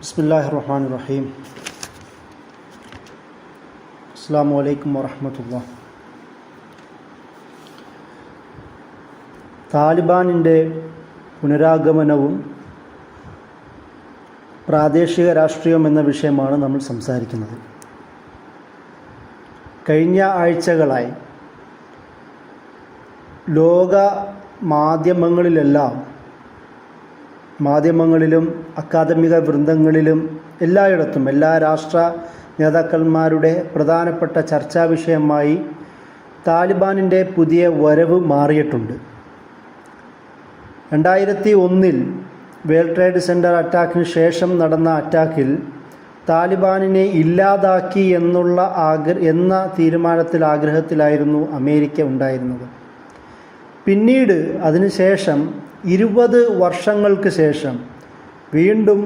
ബിസ്മില്ലാഹിർറഹ്മാനിർറഹീം. അസ്സലാമു അലൈക്കും വറഹ്മത്തുള്ളാഹി. താലിബാനിൻ്റെ പുനരാഗമനവും പ്രാദേശിക രാഷ്ട്രീയം എന്ന വിഷയമാണ് നമ്മൾ സംസാരിക്കുന്നത്. കഴിഞ്ഞ ആഴ്ചകളായി ലോക മാധ്യമങ്ങളിലും അക്കാദമിക വൃന്ദങ്ങളിലും എല്ലായിടത്തും എല്ലാ രാഷ്ട്ര നേതാക്കന്മാരുടെ പ്രധാനപ്പെട്ട ചർച്ചാ വിഷയമായി താലിബാനിൻ്റെ പുതിയ വരവ് മാറിയിട്ടുണ്ട്. 2001 വേൾഡ് ട്രേഡ് സെൻറ്റർ അറ്റാക്കിന് ശേഷം നടന്ന അറ്റാക്കിൽ താലിബാനിനെ ഇല്ലാതാക്കി എന്ന ആഗ്രഹത്തിലായിരുന്നു അമേരിക്ക ഉണ്ടായിരുന്നത്. പിന്നീട് അതിനുശേഷം 20 വർഷങ്ങൾക്ക് ശേഷം വീണ്ടും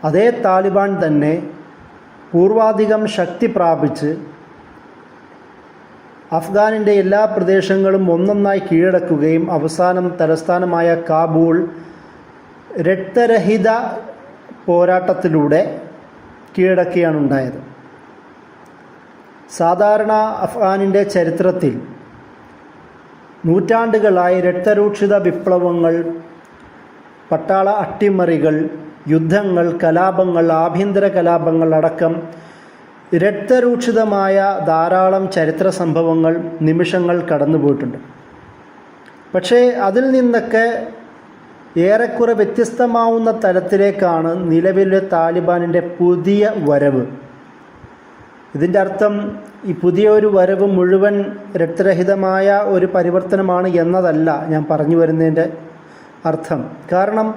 അതേ താലിബാൻ തന്നെ പൂർവാധികം ശക്തി പ്രാപിച്ച് അഫ്ഗാനിൻ്റെ എല്ലാ പ്രദേശങ്ങളും ഒന്നൊന്നായി കീഴടക്കുകയും അവസാനം തലസ്ഥാനമായ കാബൂൾ രക്തരഹിത പോരാട്ടത്തിലൂടെ കീഴടക്കുകയാണ് ഉണ്ടായത്. സാധാരണ അഫ്ഗാനിൻ്റെ ചരിത്രത്തിൽ നൂറ്റാണ്ടുകളായി രക്തരൂക്ഷിത വിപ്ലവങ്ങൾ, പട്ടാള അട്ടിമറികൾ, യുദ്ധങ്ങൾ, കലാപങ്ങൾ, ആഭ്യന്തര കലാപങ്ങൾ അടക്കം രക്തരൂക്ഷിതമായ ധാരാളം ചരിത്ര സംഭവങ്ങൾ, നിമിഷങ്ങൾ കടന്നുപോയിട്ടുണ്ട്. പക്ഷേ അതിൽ നിന്നൊക്കെ ഏറെക്കുറെ വ്യത്യസ്തമാവുന്ന തലത്തിലേക്കാണ് നിലവിലെ താലിബാനിൻ്റെ പുതിയ വരവ്. ഇതിൻ്റെ അർത്ഥം ഈ പുതിയ ഒരു വരവ് മുഴുവൻ രക്തരഹിതമായ ഒരു പരിവർത്തനമാണ് എന്നതല്ല ഞാൻ പറഞ്ഞു വരുന്നതിൻ്റെ അർത്ഥം. കാരണം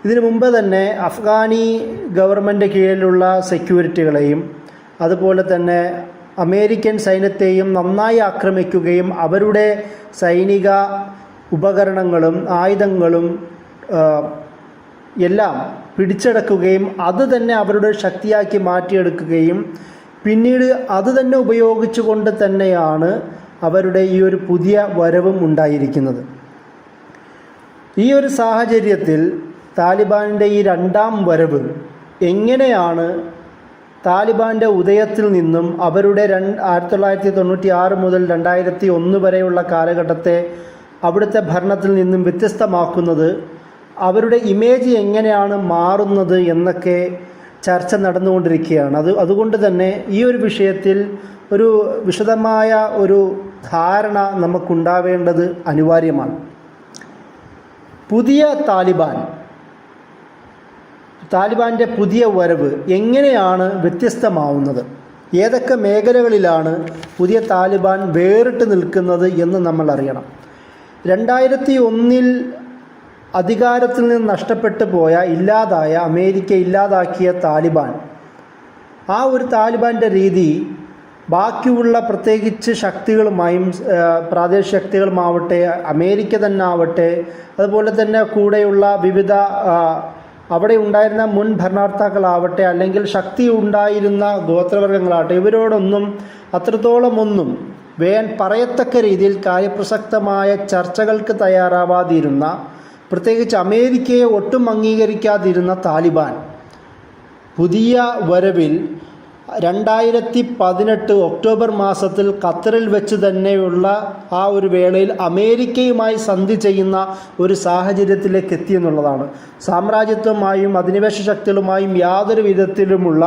ഇതിനു മുമ്പ് തന്നെ അഫ്ഗാനി ഗവൺമെൻറ് കീഴിലുള്ള സെക്യൂരിറ്റികളെയും അതുപോലെ തന്നെ അമേരിക്കൻ സൈന്യത്തെയും നന്നായി ആക്രമിക്കുകയും അവരുടെ സൈനിക ഉപകരണങ്ങളും ആയുധങ്ങളും എല്ലാം പിടിച്ചടക്കുകയും അത് തന്നെ അവരുടെ ശക്തിയാക്കി മാറ്റിയെടുക്കുകയും പിന്നീട് അത് തന്നെ ഉപയോഗിച്ചുകൊണ്ട് തന്നെയാണ് അവരുടെ ഈ ഒരു പുതിയ വരവും ഉണ്ടായിരിക്കുന്നത്. ഈ ഒരു സാഹചര്യത്തിൽ താലിബാനിൻ്റെ ഈ രണ്ടാം വരവ് എങ്ങനെയാണ് താലിബാൻ്റെ ഉദയത്തിൽ നിന്നും അവരുടെ 1996 മുതൽ 2001 വരെയുള്ള കാലഘട്ടത്തെ അവിടുത്തെ ഭരണത്തിൽ നിന്നും വ്യത്യസ്തമാക്കുന്നത്, അവരുടെ ഇമേജ് എങ്ങനെയാണ് മാറുന്നത് എന്നൊക്കെ ചർച്ച നടന്നുകൊണ്ടിരിക്കുകയാണ്. അതുകൊണ്ട് തന്നെ ഈ ഒരു വിഷയത്തിൽ ഒരു വിശദമായ ഒരു ധാരണ നമുക്കുണ്ടാവേണ്ടത് അനിവാര്യമാണ്. പുതിയ താലിബാൻ്റെ പുതിയ വരവ് എങ്ങനെയാണ് വ്യത്യസ്തമാവുന്നത്, ഏതൊക്കെ മേഖലകളിലാണ് പുതിയ താലിബാൻ വേറിട്ട് നിൽക്കുന്നത് എന്ന് നമ്മൾ അറിയണം. 2001 അധികാരത്തിൽ നിന്ന് നഷ്ടപ്പെട്ടു പോയ, അമേരിക്ക ഇല്ലാതാക്കിയ താലിബാൻ, ആ ഒരു താലിബാൻ്റെ രീതി ബാക്കിയുള്ള പ്രത്യേകിച്ച് ശക്തികളുമായും പ്രാദേശിക ശക്തികളുമാവട്ടെ, അമേരിക്ക തന്നെ ആവട്ടെ, അതുപോലെ തന്നെ കൂടെയുള്ള വിവിധ അവിടെ ഉണ്ടായിരുന്ന മുൻ ഭരണകർത്താക്കളാവട്ടെ, അല്ലെങ്കിൽ ശക്തി ഉണ്ടായിരുന്ന ഗോത്രവർഗങ്ങളാവട്ടെ, ഇവരോടൊന്നും അത്രത്തോളമൊന്നും പറയത്തക്ക രീതിയിൽ കാര്യപ്രസക്തമായ ചർച്ചകൾക്ക് തയ്യാറാവാതിരുന്ന, പ്രത്യേകിച്ച് അമേരിക്കയെ ഒട്ടും അംഗീകരിക്കാതിരുന്ന താലിബാൻ പുതിയ വരവിൽ 2018 ഒക്ടോബർ മാസത്തിൽ ഖത്തറിൽ വെച്ച് തന്നെയുള്ള ആ ഒരു വേളയിൽ അമേരിക്കയുമായി സന്ധി ചെയ്യുന്ന ഒരു സാഹചര്യത്തിലേക്ക് എത്തിയെന്നുള്ളതാണ്. സാമ്രാജ്യത്വമായും അധിനിവേശ ശക്തികളുമായും യാതൊരു വിധത്തിലുമുള്ള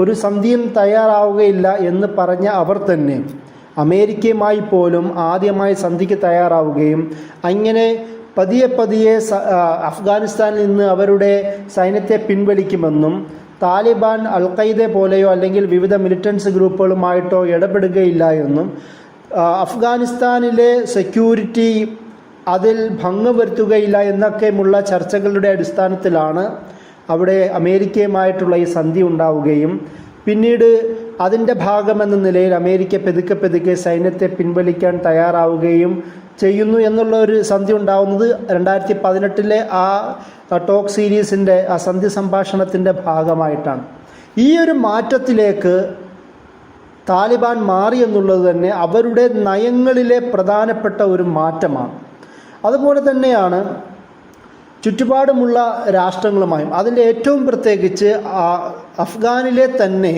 ഒരു സന്ധിയും തയ്യാറാവുകയില്ല എന്ന് പറഞ്ഞ അവർ തന്നെ അമേരിക്കയുമായി പോലും ആദ്യമായി സന്ധിക്ക് തയ്യാറാവുകയും അങ്ങനെ പതിയെ അഫ്ഗാനിസ്ഥാനിൽ നിന്ന് അവരുടെ സൈന്യത്തെ പിൻവലിക്കുമെന്നും താലിബാൻ അൽ-ഖൈദ പോലെയോ അല്ലെങ്കിൽ വിവിധ മിലിറ്റൻസ് ഗ്രൂപ്പുകളുമായിട്ടോ ഇടപെടുകയില്ല എന്നും അഫ്ഗാനിസ്ഥാനിലെ സെക്യൂരിറ്റി അതിൽ ഭംഗം വരുത്തുകയില്ല എന്നൊക്കെയുള്ള ചർച്ചകളുടെ അടിസ്ഥാനത്തിലാണ് അവിടെ അമേരിക്കയുമായിട്ടുള്ള ഈ സന്ധി ഉണ്ടാവുകയും പിന്നീട് അതിൻ്റെ ഭാഗമെന്ന നിലയിൽ അമേരിക്ക പെതുക്കെ സൈന്യത്തെ പിൻവലിക്കാൻ തയ്യാറാവുകയും ചെയ്യുന്നു എന്നുള്ള ഒരു സന്ധി ഉണ്ടാവുന്നത് 2018 ആ ടോക്ക് സീരീസിൻ്റെ ആ സന്ധി സംഭാഷണത്തിൻ്റെ ഭാഗമായിട്ടാണ്. ഈ ഒരു മാറ്റത്തിലേക്ക് താലിബാൻ മാറി എന്നുള്ളത് തന്നെ അവരുടെ നയങ്ങളിലെ പ്രധാനപ്പെട്ട ഒരു മാറ്റമാണ്. അതുപോലെ തന്നെയാണ് ചുറ്റുപാടുമുള്ള രാഷ്ട്രങ്ങളുമായും അതിൻ്റെ ഏറ്റവും പ്രത്യേകിച്ച് അഫ്ഗാനിലെ തന്നെ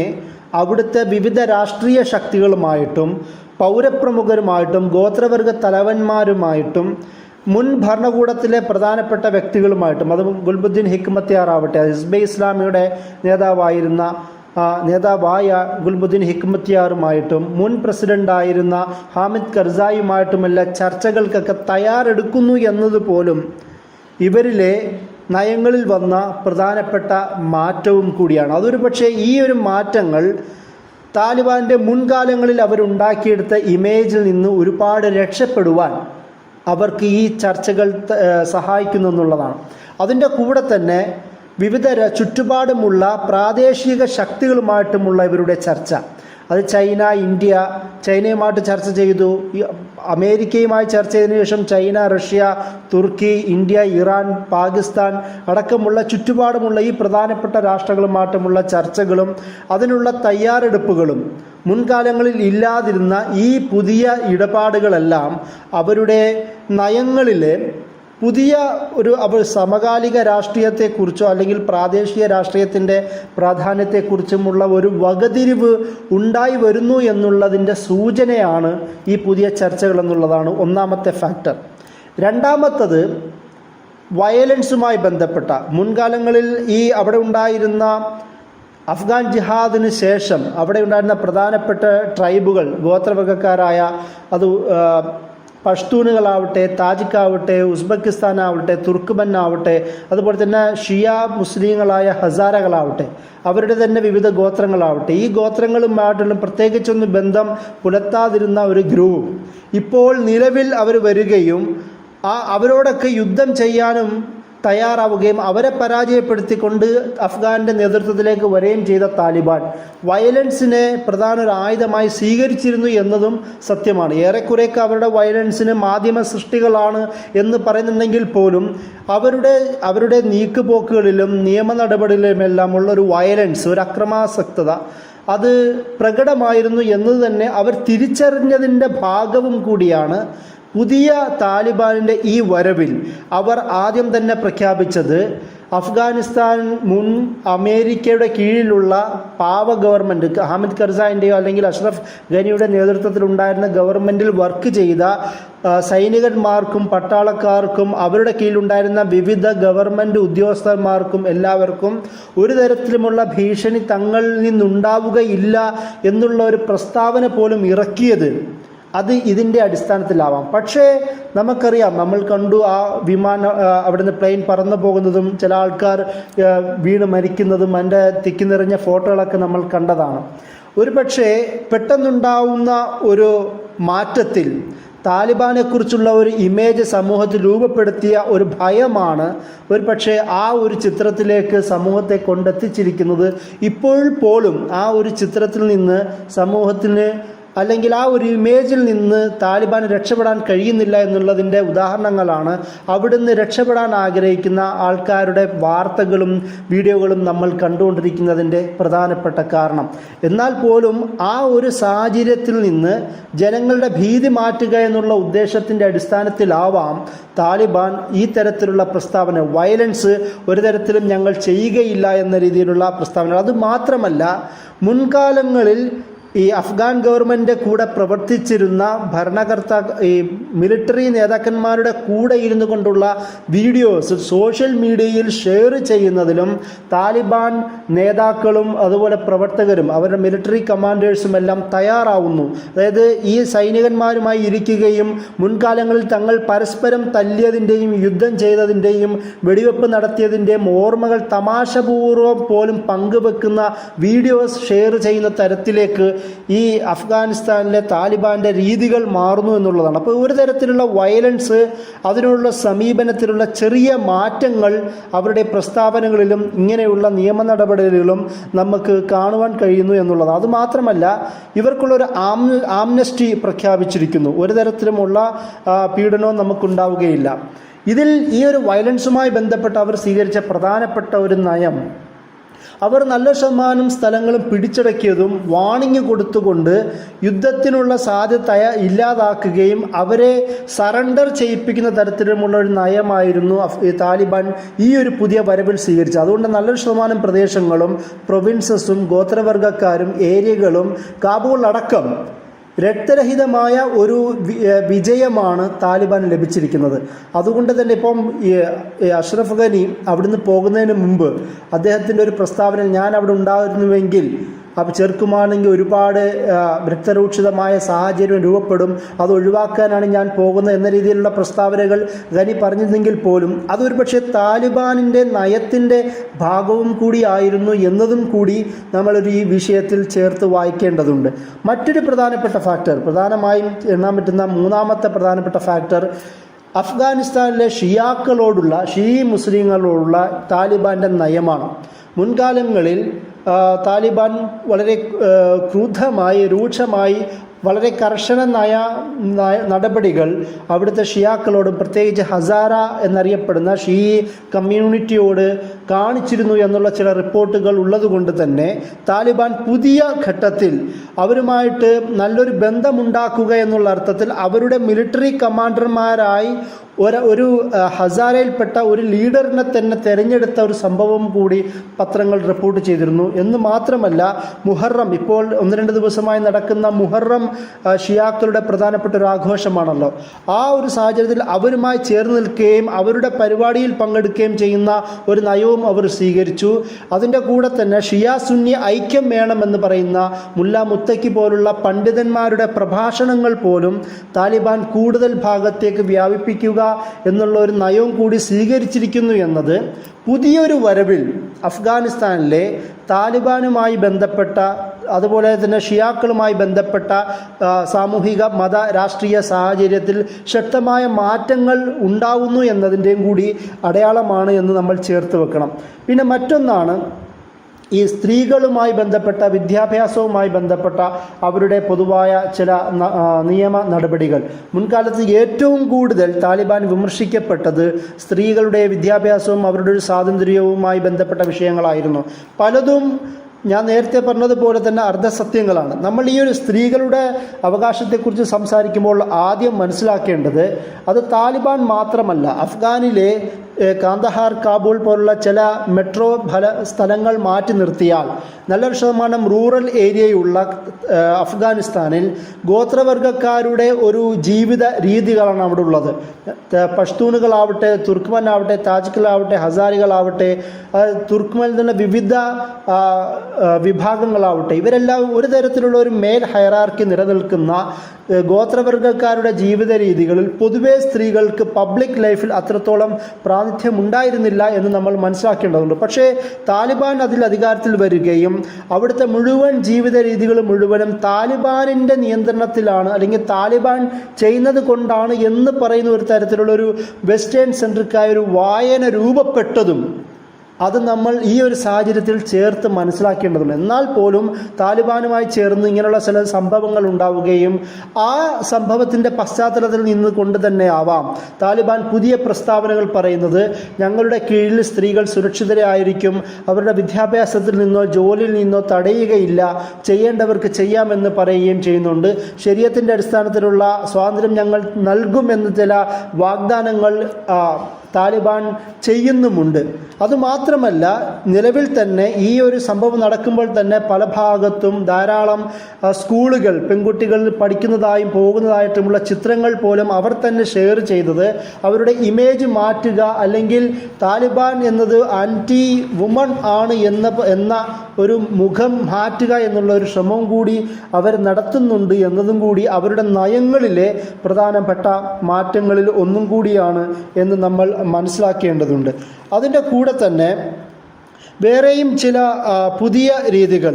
അവിടുത്തെ വിവിധ രാഷ്ട്രീയ ശക്തികളുമായിട്ടും പൗരപ്രമുഖരുമായിട്ടും ഗോത്രവർഗ തലവന്മാരുമായിട്ടും മുൻ ഭരണകൂടത്തിലെ പ്രധാനപ്പെട്ട വ്യക്തികളുമായിട്ടും, അത് ഗുൽബുദ്ദീൻ ഹിക്മത്യാർ ആവട്ടെ, ഹിസ്ബെ ഇസ്ലാമിയുടെ നേതാവായ ഗുൽബുദ്ദീൻ ഹിക്മത്യാറുമായിട്ടും മുൻ പ്രസിഡൻ്റായിരുന്ന ഹാമിദ് കർസായിയുമായിട്ടുമെല്ലാം ചർച്ചകൾക്കൊക്കെ തയ്യാറെടുക്കുന്നു എന്നതുപോലും ഇവരിലെ നയങ്ങളിൽ വന്ന പ്രധാനപ്പെട്ട മാറ്റവും കൂടിയാണ്. അതൊരു പക്ഷേ ഈ ഒരു മാറ്റങ്ങൾ താലിബാൻ്റെ മുൻകാലങ്ങളിൽ അവരുണ്ടാക്കിയെടുത്ത ഇമേജിൽ നിന്ന് ഒരുപാട് രക്ഷപ്പെടുവാൻ അവർക്ക് ഈ ചർച്ചകൾ സഹായിക്കുന്നു എന്നുള്ളതാണ്. അതിൻ്റെ കൂടെ തന്നെ വിവിധ ചുറ്റുപാടുമുള്ള പ്രാദേശിക ശക്തികളുമായിട്ടുമുള്ള ഇവരുടെ ചർച്ച, അത് ചൈന, ഇന്ത്യ, ചൈനയുമായിട്ട് ചർച്ച ചെയ്തു, അമേരിക്കയുമായി ചർച്ച ചെയ്തതിനു ശേഷം ചൈന, റഷ്യ, തുർക്കി, ഇന്ത്യ, ഇറാൻ, പാകിസ്ഥാൻ അടക്കമുള്ള ചുറ്റുപാടുമുള്ള ഈ പ്രധാനപ്പെട്ട രാഷ്ട്രങ്ങളുമായിട്ടുമുള്ള ചർച്ചകളും അതിനുള്ള തയ്യാറെടുപ്പുകളും മുൻകാലങ്ങളിൽ ഇല്ലാതിരുന്ന ഈ പുതിയ ഇടപാടുകളെല്ലാം അവരുടെ നയങ്ങളിൽ പുതിയ അവർ സമകാലിക രാഷ്ട്രീയത്തെക്കുറിച്ചോ അല്ലെങ്കിൽ പ്രാദേശിക രാഷ്ട്രീയത്തിൻ്റെ പ്രാധാന്യത്തെക്കുറിച്ചുമുള്ള ഒരു വകതിരിവ് ഉണ്ടായി വരുന്നു എന്നുള്ളതിൻ്റെ സൂചനയാണ് ഈ പുതിയ ചർച്ചകൾ എന്നുള്ളതാണ് ഒന്നാമത്തെ ഫാക്ടർ. രണ്ടാമത്തത് വയലൻസുമായി ബന്ധപ്പെട്ട മുൻകാലങ്ങളിൽ അവിടെ ഉണ്ടായിരുന്ന അഫ്ഗാൻ ജിഹാദിന് ശേഷം അവിടെ ഉണ്ടായിരുന്ന പ്രധാനപ്പെട്ട ട്രൈബുകൾ, ഗോത്രവർഗക്കാരായ അത് പഷ്തൂനുകളാവട്ടെ, താജിക്കാവട്ടെ, ഉസ്ബെക്കിസ്ഥാനാവട്ടെ, തുർക്ക്മനാവട്ടെ, അതുപോലെ തന്നെ ഷിയ മുസ്ലിങ്ങളായ ഹസാരകളാവട്ടെ, അവരുടെ തന്നെ വിവിധ ഗോത്രങ്ങളാവട്ടെ, ഈ ഗോത്രങ്ങളുമായിട്ടുള്ള പ്രത്യേകിച്ചൊന്ന് ബന്ധം പുലർത്താതിരുന്ന ഒരു ഗ്രൂപ്പ് ഇപ്പോൾ നിലവിൽ അവർ വരികയും അവരോടൊക്കെ യുദ്ധം ചെയ്യാനും തയ്യാറാവുകയും അവരെ പരാജയപ്പെടുത്തിക്കൊണ്ട് അഫ്ഗാൻ്റെ നേതൃത്വത്തിലേക്ക് വരികയും ചെയ്ത താലിബാൻ വയലൻസിനെ പ്രധാന ഒരു ആയുധമായി സ്വീകരിച്ചിരുന്നു എന്നതും സത്യമാണ്. ഏറെക്കുറെയൊക്കെ അവരുടെ വയലൻസിന് മാധ്യമ സൃഷ്ടികളാണ് എന്ന് പറയുന്നുണ്ടെങ്കിൽ പോലും അവരുടെ നീക്കുപോക്കുകളിലും നിയമ നടപടികളിലുമെല്ലാം ഉള്ളൊരു വയലൻസ്, ഒരു അക്രമാസക്തത അത് പ്രകടമായിരുന്നു എന്നത് തന്നെ അവർ തിരിച്ചറിഞ്ഞതിൻ്റെ ഭാഗവും കൂടിയാണ്. പുതിയ താലിബാനിൻ്റെ ഈ വരവിൽ അവർ ആദ്യം തന്നെ പ്രഖ്യാപിച്ചത് അഫ്ഗാനിസ്ഥാൻ മുൻ അമേരിക്കയുടെ കീഴിലുള്ള പാവ ഗവൺമെൻറ്, ഹാമിദ് കർസായിൻ്റെയോ അല്ലെങ്കിൽ അഷ്റഫ് ഘനിയുടെ നേതൃത്വത്തിലുണ്ടായിരുന്ന ഗവൺമെൻറ്റിൽ വർക്ക് ചെയ്ത സൈനികന്മാർക്കും പട്ടാളക്കാർക്കും അവരുടെ കീഴിലുണ്ടായിരുന്ന വിവിധ ഗവൺമെൻറ് ഉദ്യോഗസ്ഥന്മാർക്കും എല്ലാവർക്കും ഒരു തരത്തിലുമുള്ള ഭീഷണി തങ്ങളിൽ നിന്നുണ്ടാവുകയില്ല എന്നുള്ള ഒരു പ്രസ്താവന പോലും ഇറക്കിയത് അത് ഇതിൻ്റെ അടിസ്ഥാനത്തിലാവാം. പക്ഷേ നമുക്കറിയാം, നമ്മൾ കണ്ടു ആ വിമാനം അവിടുന്ന് പ്ലെയിൻ പറന്നു പോകുന്നതും ചില ആൾക്കാർ വീണ് മരിക്കുന്നതും അതിൻ്റെ തിക്കി നിറഞ്ഞ ഫോട്ടോകളൊക്കെ നമ്മൾ കണ്ടതാണ്. ഒരു പക്ഷേ പെട്ടെന്നുണ്ടാവുന്ന ഒരു മാറ്റത്തിൽ താലിബാനെക്കുറിച്ചുള്ള ഒരു ഇമേജ് സമൂഹത്തിൽ രൂപപ്പെടുത്തിയ ഒരു ഭയമാണ് ഒരു പക്ഷേ ആ ഒരു ചിത്രത്തിലേക്ക് സമൂഹത്തെ കൊണ്ടെത്തിച്ചിരിക്കുന്നത്. ഇപ്പോൾ പോലും ആ ഒരു ചിത്രത്തിൽ നിന്ന് സമൂഹത്തിന് അല്ലെങ്കിൽ ആ ഒരു ഇമേജിൽ നിന്ന് താലിബാന് രക്ഷപ്പെടാൻ കഴിയുന്നില്ല എന്നുള്ളതിൻ്റെ ഉദാഹരണങ്ങളാണ് അവിടുന്ന് രക്ഷപ്പെടാൻ ആഗ്രഹിക്കുന്ന ആൾക്കാരുടെ വാർത്തകളും വീഡിയോകളും നമ്മൾ കണ്ടുകൊണ്ടിരിക്കുന്നതിൻ്റെ പ്രധാനപ്പെട്ട കാരണം. എന്നാൽ പോലും ആ ഒരു സാഹചര്യത്തിൽ നിന്ന് ജനങ്ങളുടെ ഭീതി മാറ്റുക എന്നുള്ള ഉദ്ദേശത്തിൻ്റെ അടിസ്ഥാനത്തിലാവാം താലിബാൻ ഈ തരത്തിലുള്ള പ്രസ്താവന, വയലൻസ് ഒരു തരത്തിലും ഞങ്ങൾ ചെയ്യുകയില്ല എന്ന രീതിയിലുള്ള പ്രസ്താവന. അതുമാത്രമല്ല, മുൻകാലങ്ങളിൽ ഈ അഫ്ഗാൻ ഗവൺമെൻറ് കൂടെ പ്രവർത്തിച്ചിരുന്ന ഈ മിലിറ്ററി നേതാക്കന്മാരുടെ കൂടെ ഇരുന്നു കൊണ്ടുള്ള വീഡിയോസ് സോഷ്യൽ മീഡിയയിൽ ഷെയർ ചെയ്യുന്നതിലും താലിബാൻ നേതാക്കളും അതുപോലെ പ്രവർത്തകരും അവരുടെ മിലിറ്ററി കമാൻഡേഴ്സും എല്ലാം തയ്യാറാവുന്നു. അതായത് ഈ സൈനികന്മാരുമായി ഇരിക്കുകയും മുൻകാലങ്ങളിൽ തങ്ങൾ പരസ്പരം തല്ലിയതിൻ്റെയും യുദ്ധം ചെയ്തതിൻ്റെയും വെടിവെപ്പ് നടത്തിയതിൻ്റെയും ഓർമ്മകൾ തമാശപൂർവ്വം പോലും പങ്കുവെക്കുന്ന വീഡിയോസ് ഷെയർ ചെയ്യുന്ന തരത്തിലേക്ക് ഈ അഫ്ഗാനിസ്ഥാനിലെ താലിബാൻ്റെ രീതികൾ മാറുന്നു എന്നുള്ളതാണ്. അപ്പോൾ ഒരു തരത്തിലുള്ള വയലൻസ്, അതിനുള്ള സമീപനത്തിലുള്ള ചെറിയ മാറ്റങ്ങൾ അവരുടെ പ്രസ്താവനകളിലും ഇങ്ങനെയുള്ള നിയമ നടപടികളിലും നമുക്ക് കാണുവാൻ കഴിയുന്നു എന്നുള്ളതാണ്. അതുമാത്രമല്ല, ഇവർക്കുള്ളൊരു ആംനസ്റ്റി പ്രഖ്യാപിച്ചിരിക്കുന്നു. ഒരു തരത്തിലുമുള്ള പീഡനവും നമുക്കുണ്ടാവുകയില്ല. ഇതിൽ ഈ ഒരു വയലൻസുമായി ബന്ധപ്പെട്ട് അവർ സ്വീകരിച്ച പ്രധാനപ്പെട്ട ഒരു നയം അവർ നല്ല ശതമാനം സ്ഥലങ്ങളും പിടിച്ചടക്കിയതും വാണിംഗ് കൊടുത്തുകൊണ്ട് യുദ്ധത്തിനുള്ള സാധ്യത ഇല്ലാതാക്കുകയും അവരെ സറണ്ടർ ചെയ്യിപ്പിക്കുന്ന തരത്തിലുമുള്ള ഒരു നയമായിരുന്നു താലിബാൻ ഈ ഒരു പുതിയ വരവിൽ സ്വീകരിച്ചത്. അതുകൊണ്ട് നല്ലൊരു ശതമാനം പ്രദേശങ്ങളും പ്രൊവിൻസസും ഗോത്രവർഗക്കാരും ഏരിയകളും കാബൂൾ അടക്കം രക്തരഹിതമായ ഒരു വിജയമാണ് താലിബാൻ ലഭിച്ചിരിക്കുന്നത്. അതുകൊണ്ട് തന്നെ ഇപ്പം അഷ്റഫ് ഘനി അവിടുന്ന് പോകുന്നതിന് മുമ്പ് അദ്ദേഹത്തിൻ്റെ ഒരു പ്രസ്താവന, ഞാൻ അവിടെ ഉണ്ടായിരുന്നുവെങ്കിൽ അപ്പോൾ ചെറുക്കുമാണെങ്കിൽ ഒരുപാട് രക്തരൂക്ഷിതമായ സാഹചര്യം രൂപപ്പെടും, അത് ഒഴിവാക്കാനാണ് ഞാൻ പോകുന്നത് എന്ന രീതിയിലുള്ള പ്രസ്താവനകൾ ഘനി പറഞ്ഞിരുന്നെങ്കിൽ പോലും അതൊരു പക്ഷേ താലിബാനിൻ്റെ നയത്തിൻ്റെ ഭാഗവും കൂടി ആയിരുന്നു എന്നതും കൂടി നമ്മളൊരു ഈ വിഷയത്തിൽ ചേർത്ത് വായിക്കേണ്ടതുണ്ട്. മറ്റൊരു പ്രധാനപ്പെട്ട ഫാക്ടർ, പ്രധാനമായും എണ്ണാൻ പറ്റുന്ന മൂന്നാമത്തെ പ്രധാനപ്പെട്ട ഫാക്ടർ അഫ്ഗാനിസ്ഥാനിലെ ഷിയാക്കളോടുള്ള മുസ്ലിങ്ങളോടുള്ള താലിബാൻ്റെ നയമാണ്. മുൻകാലങ്ങളിൽ താലിബാൻ വളരെ ക്രൂരമായി രൂക്ഷമായി വളരെ കർശന നടപടികൾ അവിടുത്തെ ഷിയാക്കളോടും പ്രത്യേകിച്ച് ഹസാര എന്നറിയപ്പെടുന്ന ഷീ കമ്മ്യൂണിറ്റിയോട് കാണിച്ചിരുന്നു എന്നുള്ള ചില റിപ്പോർട്ടുകൾ ഉള്ളതുകൊണ്ട് തന്നെ താലിബാൻ പുതിയ ഘട്ടത്തിൽ അവരുമായിട്ട് നല്ലൊരു ബന്ധമുണ്ടാക്കുക എന്നുള്ള അർത്ഥത്തിൽ അവരുടെ മിലിറ്ററി കമാൻഡർമാരായി ഒരു ഹസാരയിൽപ്പെട്ട ഒരു ലീഡറിനെ തന്നെ തിരഞ്ഞെടുത്ത ഒരു സംഭവം കൂടി പത്രങ്ങൾ റിപ്പോർട്ട് ചെയ്തിരുന്നു. എന്ന് മാത്രമല്ല മുഹറം, ഇപ്പോൾ 1-2 ദിവസമായി നടക്കുന്ന മുഹറം ഷിയാക്കളുടെ പ്രധാനപ്പെട്ട ഒരു ആഘോഷമാണല്ലോ. ആ ഒരു സാഹചര്യത്തിൽ അവരുമായി ചേർന്ന് നിൽക്കുകയും അവരുടെ പരിപാടിയിൽ പങ്കെടുക്കുകയും ചെയ്യുന്ന ഒരു നയവും അവർ സ്വീകരിച്ചു. അതിൻ്റെ കൂടെ തന്നെ ഷിയ സുന്നി ഐക്യം വേണമെന്ന് പറയുന്ന മുല്ല മുത്തക്കി പോലുള്ള പണ്ഡിതന്മാരുടെ പ്രഭാഷണങ്ങൾ പോലും താലിബാൻ കൂടുതൽ ഭാഗത്തേക്ക് വ്യാപിപ്പിക്കുക എന്നുള്ള ഒരു നയവും കൂടി സ്വീകരിച്ചിരിക്കുന്നു എന്നത് പുതിയൊരു വരവിൽ അഫ്ഗാനിസ്ഥാനിലെ താലിബാനുമായി ബന്ധപ്പെട്ട അതുപോലെ തന്നെ ഷിയാക്കളുമായി ബന്ധപ്പെട്ട സാമൂഹിക മത രാഷ്ട്രീയ സാഹചര്യത്തിൽ ശക്തമായ മാറ്റങ്ങൾ ഉണ്ടാവുന്നു എന്നതിൻ്റെയും കൂടി അടയാളമാണ് എന്ന് നമ്മൾ ചേർത്ത് വെക്കണം. പിന്നെ മറ്റൊന്നാണ് ഈ സ്ത്രീകളുമായി ബന്ധപ്പെട്ട വിദ്യാഭ്യാസവുമായി ബന്ധപ്പെട്ട അവരുടെ പൊതുവായ ചില നിയമ നടപടികൾ. മുൻകാലത്ത് ഏറ്റവും കൂടുതൽ താലിബാൻ വിമർശിക്കപ്പെട്ടത് സ്ത്രീകളുടെ വിദ്യാഭ്യാസവും അവരുടെ ഒരു സ്വാതന്ത്ര്യവുമായി ബന്ധപ്പെട്ട വിഷയങ്ങളായിരുന്നു. പലതും ഞാൻ നേരത്തെ പറഞ്ഞതുപോലെ തന്നെ അർദ്ധസത്യങ്ങളാണ്. നമ്മൾ ഈ ഒരു സ്ത്രീകളുടെ അവകാശത്തെക്കുറിച്ച് സംസാരിക്കുമ്പോൾ ആദ്യം മനസ്സിലാക്കേണ്ടത് അത് താലിബാൻ മാത്രമല്ല, അഫ്ഗാനിലെ കാന്തഹാർ, കാബൂൾ പോലുള്ള ചില മെട്രോ സ്ഥലങ്ങൾ മാറ്റി നിർത്തിയാൽ നല്ലൊരു ശതമാനം റൂറൽ ഏരിയയുള്ള അഫ്ഗാനിസ്ഥാനിൽ ഗോത്രവർഗക്കാരുടെ ഒരു ജീവിത രീതികളാണ് അവിടെ ഉള്ളത്. പഷ്തൂണുകളാവട്ടെ, തുർക്ക്മനാവട്ടെ, താജിക്കുകളാവട്ടെ, ഹസാരികളാവട്ടെ, തുർക്ക്മനിൽ നിന്ന് വിവിധ വിഭാഗങ്ങളാവട്ടെ, ഇവരെല്ലാം ഒരു തരത്തിലുള്ള ഒരു മേൽ ഹയറാർക്കി നിലനിൽക്കുന്ന ഗോത്രവർഗക്കാരുടെ ജീവിത രീതികളിൽ പൊതുവെ സ്ത്രീകൾക്ക് പബ്ലിക് ലൈഫിൽ അത്രത്തോളം പ്രാതിനിധ്യം ഉണ്ടായിരുന്നില്ല എന്ന് നമ്മൾ മനസ്സിലാക്കേണ്ടതുണ്ട്. പക്ഷേ താലിബാൻ അതിൽ അധികാരത്തിൽ വരികയും അവിടുത്തെ മുഴുവൻ ജീവിത രീതികൾ മുഴുവനും താലിബാനിൻ്റെ നിയന്ത്രണത്തിലാണ്, അല്ലെങ്കിൽ താലിബാൻ ചെയ്യുന്നത് കൊണ്ടാണ് എന്ന് പറയുന്ന ഒരു തരത്തിലുള്ളൊരു വെസ്റ്റേൺ സെൻട്രിക്കായ ഒരു വായന രൂപപ്പെട്ടതും അത് നമ്മൾ ഈ ഒരു സാഹചര്യത്തിൽ ചേർത്ത് മനസ്സിലാക്കേണ്ടതുണ്ട്. എന്നാൽ പോലും താലിബാനുമായി ചേർന്ന് ഇങ്ങനെയുള്ള ചില സംഭവങ്ങൾ ഉണ്ടാവുകയും ആ സംഭവത്തിൻ്റെ പശ്ചാത്തലത്തിൽ നിന്ന് കൊണ്ട് തന്നെ ആവാം താലിബാൻ പുതിയ പ്രസ്താവനകൾ പറയുന്നത്. ഞങ്ങളുടെ കീഴിൽ സ്ത്രീകൾ സുരക്ഷിതരായിരിക്കും, അവരുടെ വിദ്യാഭ്യാസത്തിൽ നിന്നോ ജോലിയിൽ നിന്നോ തടയുകയില്ല, ചെയ്യേണ്ടവർക്ക് ചെയ്യാമെന്ന് പറയുകയും ചെയ്യുന്നുണ്ട്. ശരീഅത്തിൻ്റെ അടിസ്ഥാനത്തിലുള്ള സ്വാതന്ത്ര്യം ഞങ്ങൾ നൽകുമെന്ന് ചില വാഗ്ദാനങ്ങൾ താലിബാൻ ചെയ്യുന്നുമുണ്ട്. അതുമാത്രമല്ല, നിലവിൽ തന്നെ ഈ ഒരു സംഭവം നടക്കുമ്പോൾ തന്നെ പല ഭാഗത്തും ധാരാളം സ്കൂളുകൾ പെൺകുട്ടികൾ പഠിക്കുന്നതായും പോകുന്നതായിട്ടുമുള്ള ചിത്രങ്ങൾ പോലും അവർ തന്നെ ഷെയർ ചെയ്തത് അവരുടെ ഇമേജ് മാറ്റുക, അല്ലെങ്കിൽ താലിബാൻ എന്നത് ആൻറ്റി വുമൺ ആണ് എന്ന ഒരു മുഖം മാറ്റുക എന്നുള്ള ഒരു ശ്രമം കൂടി അവർ നടത്തുന്നുണ്ട് എന്നതും കൂടി അവരുടെ നയങ്ങളിലെ പ്രധാനപ്പെട്ട മാറ്റങ്ങളിൽ ഒന്നും കൂടിയാണ് എന്ന് നമ്മൾ മനസ്സിലാക്കേണ്ടതുണ്ട്. അതിൻ്റെ കൂടെ തന്നെ വേറെയും ചില പുതിയ രീതികൾ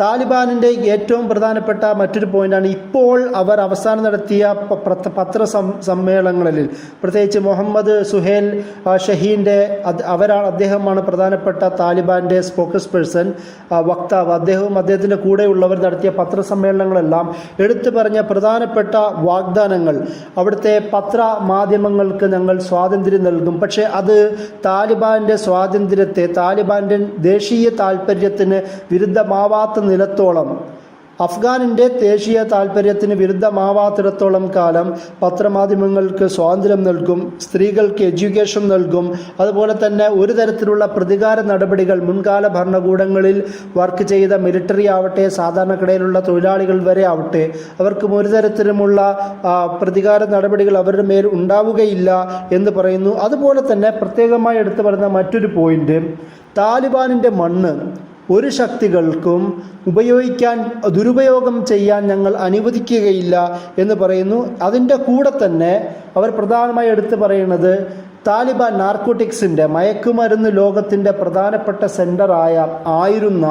താലിബാനിൻ്റെ ഏറ്റവും പ്രധാനപ്പെട്ട മറ്റൊരു പോയിൻ്റാണ് ഇപ്പോൾ അവർ അവസാനം നടത്തിയ സമ്മേളനങ്ങളിൽ, പ്രത്യേകിച്ച് മുഹമ്മദ് സുഹേൽ ഷഹീൻ്റെ അദ്ദേഹമാണ് പ്രധാനപ്പെട്ട താലിബാൻ്റെ സ്പോക്കസ് പേഴ്സൺ, വക്താവ്. അദ്ദേഹത്തിൻ്റെ കൂടെയുള്ളവർ നടത്തിയ പത്രസമ്മേളനങ്ങളെല്ലാം എടുത്തു പറഞ്ഞ പ്രധാനപ്പെട്ട വാഗ്ദാനങ്ങൾ, അവിടുത്തെ പത്രമാധ്യമങ്ങൾക്ക് ഞങ്ങൾ സ്വാതന്ത്ര്യം നൽകും, പക്ഷേ അത് താലിബാൻ്റെ സ്വാതന്ത്ര്യത്തെ, താലിബാൻ്റെ ദേശീയ താൽപ്പര്യത്തിന് വിരുദ്ധമാവാത്ത നിലത്തോളം, അഫ്ഗാനിൻ്റെ ദേശീയ താൽപ്പര്യത്തിന് വിരുദ്ധമാവാത്തിടത്തോളം കാലം പത്രമാധ്യമങ്ങൾക്ക് സ്വാതന്ത്ര്യം നൽകും, സ്ത്രീകൾക്ക് എഡ്യൂക്കേഷൻ നൽകും. അതുപോലെ തന്നെ ഒരു തരത്തിലുള്ള പ്രതികാര നടപടികൾ, മുൻകാല ഭരണകൂടങ്ങളിൽ വർക്ക് ചെയ്ത മിലിറ്ററി ആവട്ടെ, സാധാരണക്കിടയിലുള്ള തൊഴിലാളികൾ വരെ ആവട്ടെ, അവർക്കും ഒരു തരത്തിലുമുള്ള പ്രതികാര നടപടികൾ അവരുടെ മേൽ ഉണ്ടാവുകയില്ല എന്ന് പറയുന്നു. അതുപോലെ തന്നെ പ്രത്യേകമായി എടുത്തു പറയുന്ന മറ്റൊരു പോയിന്റ്, താലിബാനിൻ്റെ മണ്ണ് ഒരു ശക്തികൾക്കും ദുരുപയോഗം ചെയ്യാൻ ഞങ്ങൾ അനുവദിക്കുകയില്ല എന്ന് പറയുന്നു. അതിൻ്റെ കൂടെ തന്നെ അവർ പ്രധാനമായി എടുത്തു പറയുന്നത് താലിബാൻ നാർക്കോട്ടിക്സിൻ്റെ, മയക്കുമരുന്ന് ലോകത്തിൻ്റെ പ്രധാനപ്പെട്ട ആയിരുന്ന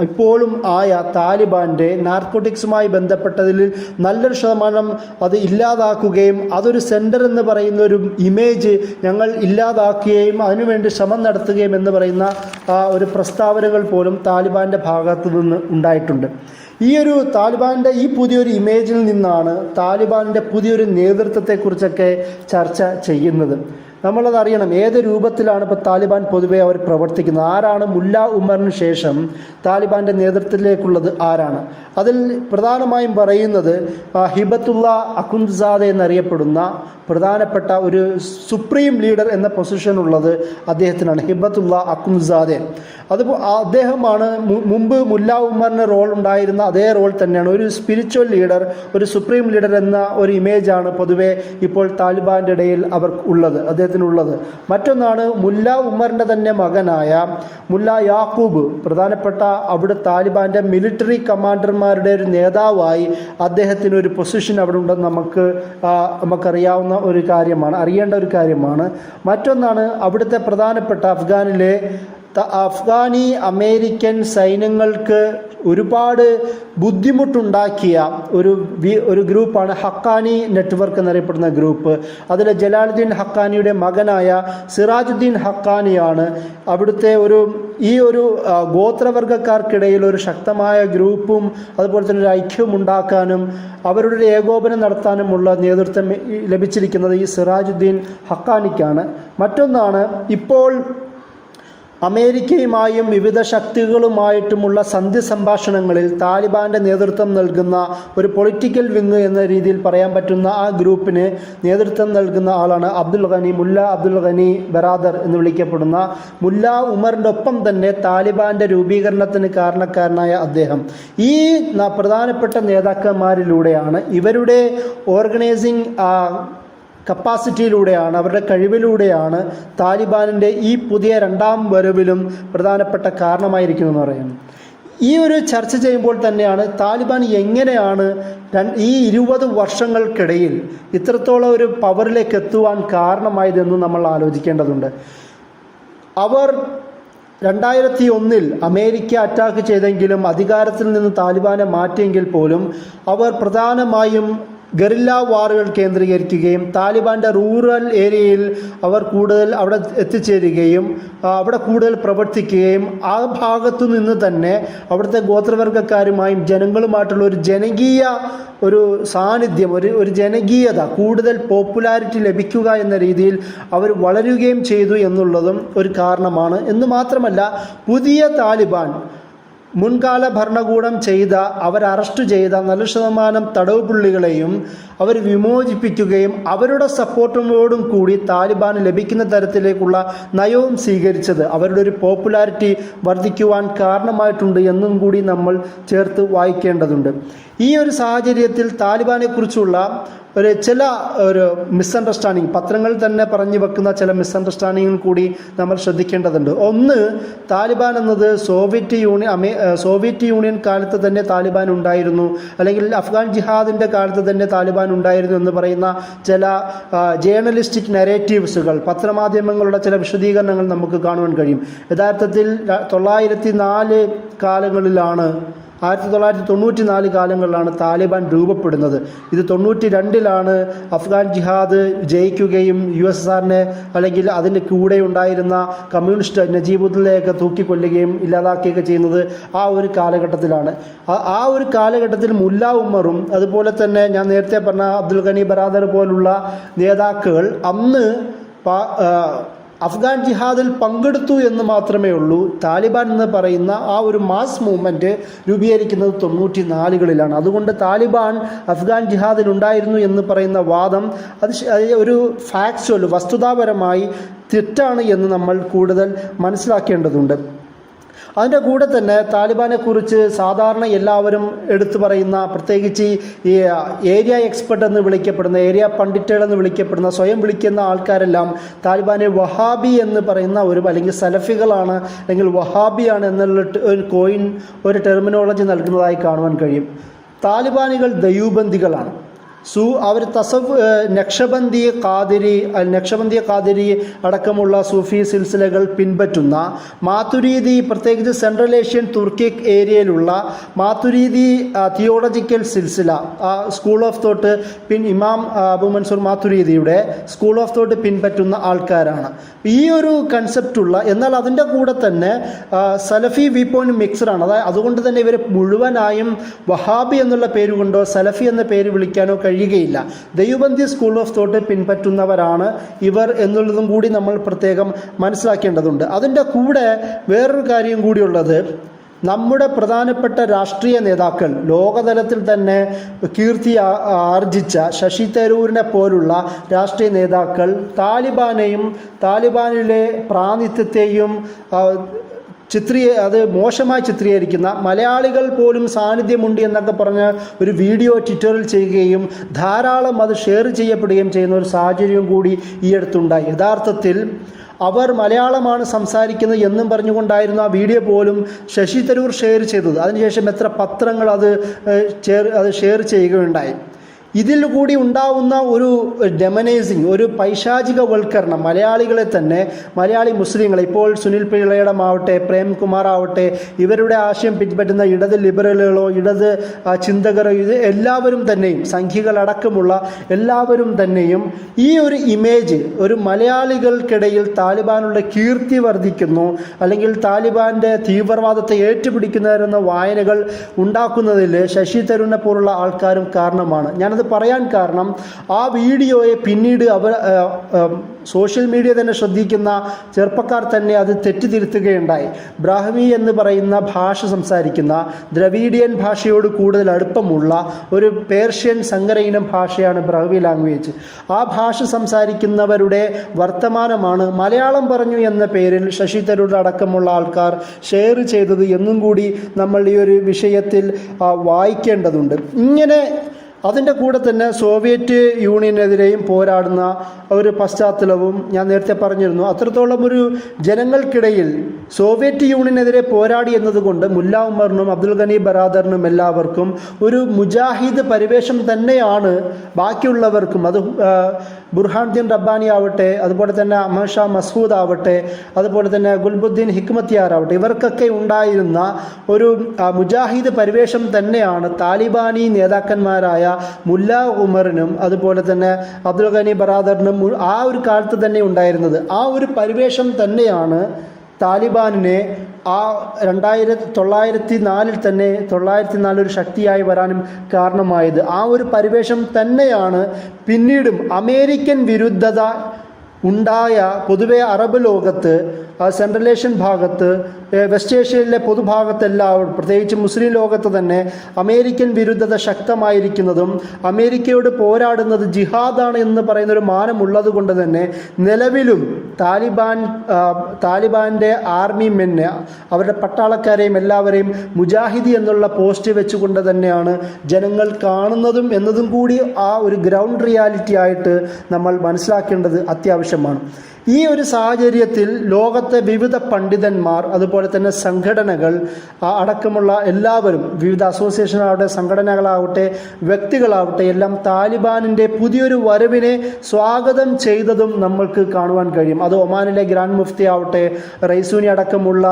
ഇപ്പോഴും ആയ താലിബാൻ്റെ നാർക്കോട്ടിക്സുമായി ബന്ധപ്പെട്ടതിൽ നല്ലൊരു ശതമാനം അത് ഇല്ലാതാക്കുകയും അതൊരു സെൻറ്റർ എന്ന് പറയുന്ന ഒരു ഇമേജ് ഞങ്ങൾ ഇല്ലാതാക്കുകയും അതിനുവേണ്ടി ശ്രമം നടത്തുകയും എന്ന് പറയുന്ന ഒരു പ്രസ്താവനകൾ പോലും താലിബാൻ്റെ ഭാഗത്തു നിന്ന് ഉണ്ടായിട്ടുണ്ട്. ഈ ഒരു താലിബാൻ്റെ ഈ പുതിയൊരു ഇമേജിൽ നിന്നാണ് താലിബാനിൻ്റെ പുതിയൊരു നേതൃത്വത്തെക്കുറിച്ചൊക്കെ ചർച്ച ചെയ്യുന്നത്. നമ്മളത് അറിയണം, ഏത് രൂപത്തിലാണ് ഇപ്പോൾ താലിബാൻ പൊതുവെ അവർ പ്രവർത്തിക്കുന്നത്, ആരാണ് മുല്ല ഉമറിന് ശേഷം താലിബാൻ്റെ നേതൃത്വത്തിലേക്കുള്ളത് ആരാണ്. അതിൽ പ്രധാനമായും പറയുന്നത് ഹിബത്തുള്ള അഖുൻസാദെ എന്നറിയപ്പെടുന്ന പ്രധാനപ്പെട്ട ഒരു സുപ്രീം ലീഡർ എന്ന പൊസിഷൻ ഉള്ളത് അദ്ദേഹത്തിനാണ്, ഹിബത്തുള്ള അഖുൻസാദെ. അദ്ദേഹമാണ് മുമ്പ് മുല്ല ഉമറിന് റോൾ ഉണ്ടായിരുന്ന അതേ റോൾ തന്നെയാണ്, ഒരു സ്പിരിച്വൽ ലീഡർ, ഒരു സുപ്രീം ലീഡർ എന്ന ഒരു ഇമേജാണ് പൊതുവെ ഇപ്പോൾ താലിബാൻ്റെ ഇടയിൽ അവർക്കുള്ളത്, അദ്ദേഹത്തിനുള്ളത്. മറ്റൊന്നാണ് മുല്ല ഉമറിൻ്റെ തന്നെ മകനായ മുല്ല യാക്കൂബ്, പ്രധാനപ്പെട്ട അവിടെ താലിബാൻ്റെ മിലിറ്ററി കമാൻഡർമാരുടെ ഒരു നേതാവായി അദ്ദേഹത്തിന് ഒരു പൊസിഷൻ അവിടെ ഉണ്ടെന്ന് നമുക്കറിയാവുന്ന ഒരു കാര്യമാണ്, അറിയേണ്ട ഒരു കാര്യമാണ്. മറ്റൊന്നാണ് അവിടുത്തെ പ്രധാനപ്പെട്ട അഫ്ഗാനി അമേരിക്കൻ സൈന്യങ്ങൾക്ക് ഒരുപാട് ബുദ്ധിമുട്ടുണ്ടാക്കിയ ഒരു ഗ്രൂപ്പാണ് ഹക്കാനി നെറ്റ്വർക്ക് എന്നറിയപ്പെടുന്ന ഗ്രൂപ്പ്. അതിൽ ജലാലുദ്ദീൻ ഹക്കാനിയുടെ മകനായ സിറാജുദ്ദീൻ ഹക്കാനിയാണ് അവിടുത്തെ ഈ ഒരു ഗോത്രവർഗക്കാർക്കിടയിൽ ഒരു ശക്തമായ ഗ്രൂപ്പും അതുപോലെ തന്നെ ഒരു ഐക്യവും ഉണ്ടാക്കാനും അവരുടെ ഒരു ഏകോപനം നടത്താനുമുള്ള നേതൃത്വം ലഭിച്ചിരിക്കുന്നത് ഈ സിറാജുദ്ദീൻ ഹക്കാനിക്കാണ്. മറ്റൊന്നാണ് ഇപ്പോൾ അമേരിക്കയുമായും വിവിധ ശക്തികളുമായിട്ടുമുള്ള സന്ധി സംഭാഷണങ്ങളിൽ താലിബാൻ്റെ നേതൃത്വം നൽകുന്ന ഒരു പൊളിറ്റിക്കൽ വിങ് എന്ന രീതിയിൽ പറയാൻ പറ്റുന്ന ആ ഗ്രൂപ്പിന് നേതൃത്വം നൽകുന്ന ആളാണ് മുല്ല അബ്ദുൽ ഗനി ബറാദർ എന്ന് വിളിക്കപ്പെടുന്ന മുല്ല ഉമറിൻ്റെ ഒപ്പം തന്നെ താലിബാൻ്റെ രൂപീകരണത്തിന് കാരണക്കാരനായ അദ്ദേഹം. ഈ പ്രധാനപ്പെട്ട നേതാക്കന്മാരിലൂടെയാണ്, ഇവരുടെ ഓർഗനൈസിങ് കപ്പാസിറ്റിയിലൂടെയാണ്, അവരുടെ കഴിവിലൂടെയാണ് താലിബാനിൻ്റെ ഈ പുതിയ രണ്ടാം വരവിലും പ്രധാനപ്പെട്ട കാരണമായിരിക്കുന്നതെന്ന് പറയുന്നു. ഈ ഒരു ചർച്ച ചെയ്യുമ്പോൾ തന്നെയാണ് താലിബാൻ എങ്ങനെയാണ് ഈ 20 വർഷങ്ങൾക്കിടയിൽ ഇത്രത്തോളം ഒരു പവറിലേക്ക് എത്തുവാൻ കാരണമായതെന്ന് നമ്മൾ ആലോചിക്കേണ്ടതുണ്ട്. അവർ 2001 അമേരിക്ക അറ്റാക്ക് ചെയ്തെങ്കിലും അധികാരത്തിൽ നിന്ന് താലിബാനെ മാറ്റിയെങ്കിൽ പോലും അവർ പ്രധാനമായും ഗറില്ല വാറുകൾ കേന്ദ്രീകരിക്കുകയും താലിബാൻ്റെ റൂറൽ ഏരിയയിൽ അവർ കൂടുതൽ അവിടെ എത്തിച്ചേരുകയും അവിടെ കൂടുതൽ പ്രവർത്തിക്കുകയും ആ ഭാഗത്തു നിന്ന് തന്നെ അവിടുത്തെ ഗോത്രവർഗക്കാരുമായും ജനങ്ങളുമായിട്ടുള്ള ഒരു ജനകീയ സാന്നിധ്യം, ഒരു ജനകീയത, കൂടുതൽ പോപ്പുലാരിറ്റി ലഭിക്കുക എന്ന രീതിയിൽ അവർ വളരുകയും ചെയ്തു എന്നുള്ളതും ഒരു കാരണമാണ്. എന്ന് മാത്രമല്ല, പുതിയ താലിബാൻ മുൻകാല ഭരണകൂടം അവർ അറസ്റ്റ് ചെയ്ത 4% തടവ് പുള്ളികളെയും അവർ വിമോചിപ്പിക്കുകയും അവരുടെ സപ്പോർട്ടോടും കൂടി താലിബാന് ലഭിക്കുന്ന തരത്തിലേക്കുള്ള നയവും സ്വീകരിച്ചത് അവരുടെ ഒരു പോപ്പുലാരിറ്റി വർദ്ധിക്കുവാൻ കാരണമായിട്ടുണ്ട് എന്നും കൂടി നമ്മൾ ചേർത്ത് വായിക്കേണ്ടതുണ്ട്. ഈ ഒരു സാഹചര്യത്തിൽ താലിബാനെക്കുറിച്ചുള്ള ചില മിസ്അണ്ടർസ്റ്റാൻഡിങ്, പത്രങ്ങൾ തന്നെ പറഞ്ഞു വെക്കുന്ന ചില മിസ്അണ്ടർസ്റ്റാൻഡിങ്ങുകൾ കൂടി നമ്മൾ ശ്രദ്ധിക്കേണ്ടതുണ്ട്. ഒന്ന്, താലിബാൻ എന്നത് സോവിയറ്റ് യൂണിയൻ കാലത്ത് തന്നെ താലിബാൻ ഉണ്ടായിരുന്നു, അല്ലെങ്കിൽ അഫ്ഗാൻ ജിഹാദിൻ്റെ കാലത്ത് തന്നെ താലിബാൻ ഉണ്ടായിരുന്നു എന്ന് പറയുന്ന ചില ജേർണലിസ്റ്റിക് നരേറ്റീവ്സുകൾ, പത്രമാധ്യമങ്ങളുടെ ചില വിശദീകരണങ്ങൾ നമുക്ക് കാണുവാൻ കഴിയും. യഥാർത്ഥത്തിൽ 1904 കാലങ്ങളിലാണ് 1994 കാലങ്ങളിലാണ് താലിബാൻ രൂപപ്പെടുന്നത്. ഇത് 92-ലാണ് അഫ്ഗാൻ ജിഹാദ് ജയിക്കുകയും USSRനെ അല്ലെങ്കിൽ അതിൻ്റെ കൂടെ ഉണ്ടായിരുന്ന കമ്മ്യൂണിസ്റ്റ് നജീബുദ്ദീനെയൊക്കെ തൂക്കിക്കൊല്ലുകയും ഇല്ലാതാക്കുകയൊക്കെ ചെയ്യുന്നത് ആ ഒരു കാലഘട്ടത്തിലാണ്. ആ ഒരു കാലഘട്ടത്തിൽ മുല്ല ഉമ്മറും അതുപോലെ തന്നെ ഞാൻ നേരത്തെ പറഞ്ഞ അബ്ദുൽ ഗനി ബറാദർ പോലുള്ള നേതാക്കൾ അന്ന് അഫ്ഗാൻ ജിഹാദിൽ പങ്കെടുത്തു എന്ന് മാത്രമേ ഉള്ളൂ. താലിബാൻ എന്ന് പറയുന്ന ആ ഒരു മാസ് മൂവ്മെൻറ്റ് രൂപീകരിക്കുന്നത് 94-കളിലാണ്. അതുകൊണ്ട് താലിബാൻ അഫ്ഗാൻ ജിഹാദിൽ ഉണ്ടായിരുന്നു എന്ന് പറയുന്ന വാദം അത് ഒരു ഫാക്ച്വൽ വസ്തുതാപരമായി തെറ്റാണ് എന്ന് നമ്മൾ കൂടുതൽ മനസ്സിലാക്കേണ്ടതുണ്ട്. അതിൻ്റെ കൂടെ തന്നെ താലിബാനെക്കുറിച്ച് സാധാരണ എല്ലാവരും എടുത്തു പറയുന്ന, പ്രത്യേകിച്ച് ഈ ഏരിയ എക്സ്പെർട്ട് എന്ന് വിളിക്കപ്പെടുന്ന, ഏരിയ പണ്ഡിറ്റുകൾ എന്ന് വിളിക്കപ്പെടുന്ന, സ്വയം വിളിക്കുന്ന ആൾക്കാരെല്ലാം താലിബാനെ വഹാബി എന്ന് പറയുന്ന അല്ലെങ്കിൽ സലഫികളാണ് അല്ലെങ്കിൽ വഹാബിയാണ് എന്നുള്ള ഒരു ടെർമിനോളജി നൽകുന്നതായി കാണുവാൻ കഴിയും. താലിബാനികൾ ദയൂബന്ദികളാണ്. അവർ നക്ഷബന്ദി ഖാദിരി അടക്കമുള്ള സൂഫി സിൽസിലകൾ പിൻപറ്റുന്ന മാതുരീദി, പ്രത്യേകിച്ച് സെൻട്രൽ ഏഷ്യൻ തുർക്കിക് ഏരിയയിലുള്ള മാതുരീദി തിയോളജിക്കൽ സിൽസില, സ്കൂൾ ഓഫ് തോട്ട് ഇമാം അബു മൻസൂർ മാതുരീദിയുടെ സ്കൂൾ ഓഫ് തോട്ട് പിൻപറ്റുന്ന ആൾക്കാരാണ്. ഈ ഒരു കൺസെപ്റ്റുള്ള, എന്നാൽ അതിൻ്റെ കൂടെ തന്നെ സലഫി വ്യൂ പോയിന്റ് മിക്സറാണ്. അതായത് അതുകൊണ്ട് തന്നെ ഇവർ മുഴുവനായും വഹാബി എന്നുള്ള പേര് കൊണ്ടോ സലഫി എന്ന പേര് വിളിക്കാനോ കഴിയുകയില്ല. ദൈവബന്ധി സ്കൂൾ ഓഫ് തോട്ട് പിൻപറ്റുന്നവരാണ് ഇവർ എന്നുള്ളതും കൂടി നമ്മൾ പ്രത്യേകം മനസ്സിലാക്കേണ്ടതുണ്ട്. അതിൻ്റെ കൂടെ വേറൊരു കാര്യം കൂടിയുള്ളത്, നമ്മുടെ പ്രധാനപ്പെട്ട രാഷ്ട്രീയ നേതാക്കൾ, ലോകതലത്തിൽ തന്നെ കീർത്തി ആർജിച്ച ശശി തരൂരിനെ പോലുള്ള രാഷ്ട്രീയ നേതാക്കൾ താലിബാനെയും താലിബാനിലെ പ്രാതിനിധ്യത്തെയും അത് മോശമായി ചിത്രീകരിക്കുന്ന, മലയാളികൾ പോലും സാന്നിധ്യമുണ്ട് എന്നൊക്കെ പറഞ്ഞ് ഒരു വീഡിയോ ട്വിറ്ററിൽ ചെയ്യുകയും ധാരാളം അത് ഷെയർ ചെയ്യപ്പെടുകയും ചെയ്യുന്ന ഒരു സാഹചര്യം കൂടി ഈ അടുത്തുണ്ടായി. യഥാർത്ഥത്തിൽ അവർ മലയാളമാണ് സംസാരിക്കുന്നത് എന്നും പറഞ്ഞുകൊണ്ടായിരുന്നു ആ വീഡിയോ പോലും ശശി തരൂർ ഷെയർ ചെയ്തത്. അതിനുശേഷം എത്ര പത്രങ്ങൾ അത് ഷെയർ ചെയ്യുകയുണ്ടായി. ഇതിൽ കൂടി ഉണ്ടാവുന്ന ഒരു ഡെമനൈസിങ്, ഒരു പൈശാചികവൽക്കരണം മലയാളികളെ തന്നെ, മലയാളി മുസ്ലിങ്ങളെ, ഇപ്പോൾ സുനിൽ പിള്ളയിടമാവട്ടെ, പ്രേംകുമാർ ആവട്ടെ, ഇവരുടെ ആശയം പിൻപറ്റുന്ന ഇടത് ലിബറലുകളോ ഇടത് ചിന്തകരോ, ഇത് എല്ലാവരും തന്നെയും, സംഖ്യകളടക്കമുള്ള എല്ലാവരും തന്നെയും ഈ ഒരു ഇമേജ്, ഒരു മലയാളികൾക്കിടയിൽ താലിബാനുള്ള കീർത്തി വർദ്ധിക്കുന്നു അല്ലെങ്കിൽ താലിബാൻ്റെ തീവ്രവാദത്തെ ഏറ്റുപിടിക്കുന്നവരെന്ന വായനകൾ ഉണ്ടാക്കുന്നതിൽ ശശി തരൂരിനെ പോലുള്ള ആൾക്കാരും കാരണമാണ്. ഞാനത് പറയാൻ കാരണം, ആ വീഡിയോയെ പിന്നീട് സോഷ്യൽ മീഡിയ തന്നെ ശ്രദ്ധിക്കുന്ന ചെറുപ്പക്കാർ തന്നെ അത് തെറ്റിതിരുത്തുകയുണ്ടായി. ബ്രാഹ്മി എന്ന് പറയുന്ന ഭാഷ സംസാരിക്കുന്ന, ദ്രവീഡിയൻ ഭാഷയോട് കൂടുതൽ അടുപ്പമുള്ള ഒരു പേർഷ്യൻ സങ്കര ഇനം ഭാഷയാണ് ബ്രാഹ്മി ലാംഗ്വേജ്. ആ ഭാഷ സംസാരിക്കുന്നവരുടെ വർത്തമാനമാണ് മലയാളം പറഞ്ഞു എന്ന പേരിൽ ശശി തരൂർ അടക്കമുള്ള ആൾക്കാർ ഷെയർ ചെയ്തത് എന്നും കൂടി നമ്മൾ ഈ ഒരു വിഷയത്തിൽ വായിക്കേണ്ടതുണ്ട്. ഇങ്ങനെ അതിൻ്റെ കൂടെ തന്നെ സോവിയറ്റ് യൂണിയനെതിരെയും പോരാടുന്ന ഒരു പശ്ചാത്തലവും ഞാൻ നേരത്തെ പറഞ്ഞിരുന്നു. അത്രത്തോളം ഒരു ജനങ്ങൾക്കിടയിൽ സോവിയറ്റ് യൂണിയനെതിരെ പോരാടി എന്നതുകൊണ്ട് മുല്ല ഉമ്മറിനും അബ്ദുൽ ഗനി ബറാദറിനും എല്ലാവർക്കും ഒരു മുജാഹിദ് പരിവേഷം തന്നെയാണ് ബാക്കിയുള്ളവർക്കും. അത് ബുർഹാനുദ്ദീൻ റബ്ബാനി ആവട്ടെ, അതുപോലെ തന്നെ അഹമ്മദ് ഷാ മസ്ഊദ് ആവട്ടെ, അതുപോലെ തന്നെ ഗുൽബുദ്ദീൻ ഹിക്മത്തിയാർ ആവട്ടെ, ഇവർക്കൊക്കെ ഉണ്ടായിരുന്ന ഒരു മുജാഹിദ് പരിവേഷം തന്നെയാണ് താലിബാനി നേതാക്കന്മാരായ മുല്ല ഉമറിനും അതുപോലെ തന്നെ അബ്ദുൽ ഗനി ബറാദറിനും ആ ഒരു കാലത്ത് തന്നെ ഉണ്ടായിരുന്നത്. ആ ഒരു പരിവേഷം തന്നെയാണ് താലിബാനിനെ 1904 തന്നെ 904 ഒരു ശക്തിയായി വരാനും കാരണമായത്. ആ ഒരു പരിവേഷം തന്നെയാണ് പിന്നീടും അമേരിക്കൻ വിരുദ്ധത ഉണ്ടായ പൊതുവെ അറബ് ലോകത്ത്, സെൻട്രൽ ഏഷ്യൻ ഭാഗത്ത്, വെസ്റ്റ് ഏഷ്യയിലെ പൊതുഭാഗത്തെല്ലാം, പ്രത്യേകിച്ച് മുസ്ലിം ലോകത്ത് തന്നെ അമേരിക്കൻ വിരുദ്ധത ശക്തമായിരിക്കുന്നതും അമേരിക്കയോട് പോരാടുന്നത് ജിഹാദാണ് എന്ന് പറയുന്നൊരു മാനമുള്ളത് കൊണ്ട് തന്നെ നിലവിലും താലിബാൻ്റെ ആർമി മെന്നെ, അവരുടെ പട്ടാളക്കാരെയും എല്ലാവരെയും മുജാഹിദി എന്നുള്ള പോസ്റ്റ് വെച്ചുകൊണ്ട് തന്നെയാണ് ജനങ്ങൾ കാണുന്നതും എന്നതും കൂടി ആ ഒരു ഗ്രൗണ്ട് റിയാലിറ്റി ആയിട്ട് നമ്മൾ മനസ്സിലാക്കേണ്ടത് അത്യാവശ്യമാണ്. ഈ ഒരു സാഹചര്യത്തിൽ ലോകത്തെ വിവിധ പണ്ഡിതന്മാർ, അതുപോലെ തന്നെ സംഘടനകൾ അടക്കമുള്ള എല്ലാവരും, വിവിധ അസോസിയേഷനാവട്ടെ, സംഘടനകളാവട്ടെ, വ്യക്തികളാവട്ടെ, എല്ലാം താലിബാനിൻ്റെ പുതിയൊരു വരവിനെ സ്വാഗതം ചെയ്തതും നമ്മൾക്ക് കാണുവാൻ കഴിയും. അത് ഒമാനിലെ ഗ്രാൻഡ് മുഫ്തി ആവട്ടെ, റൈസൂനി അടക്കമുള്ള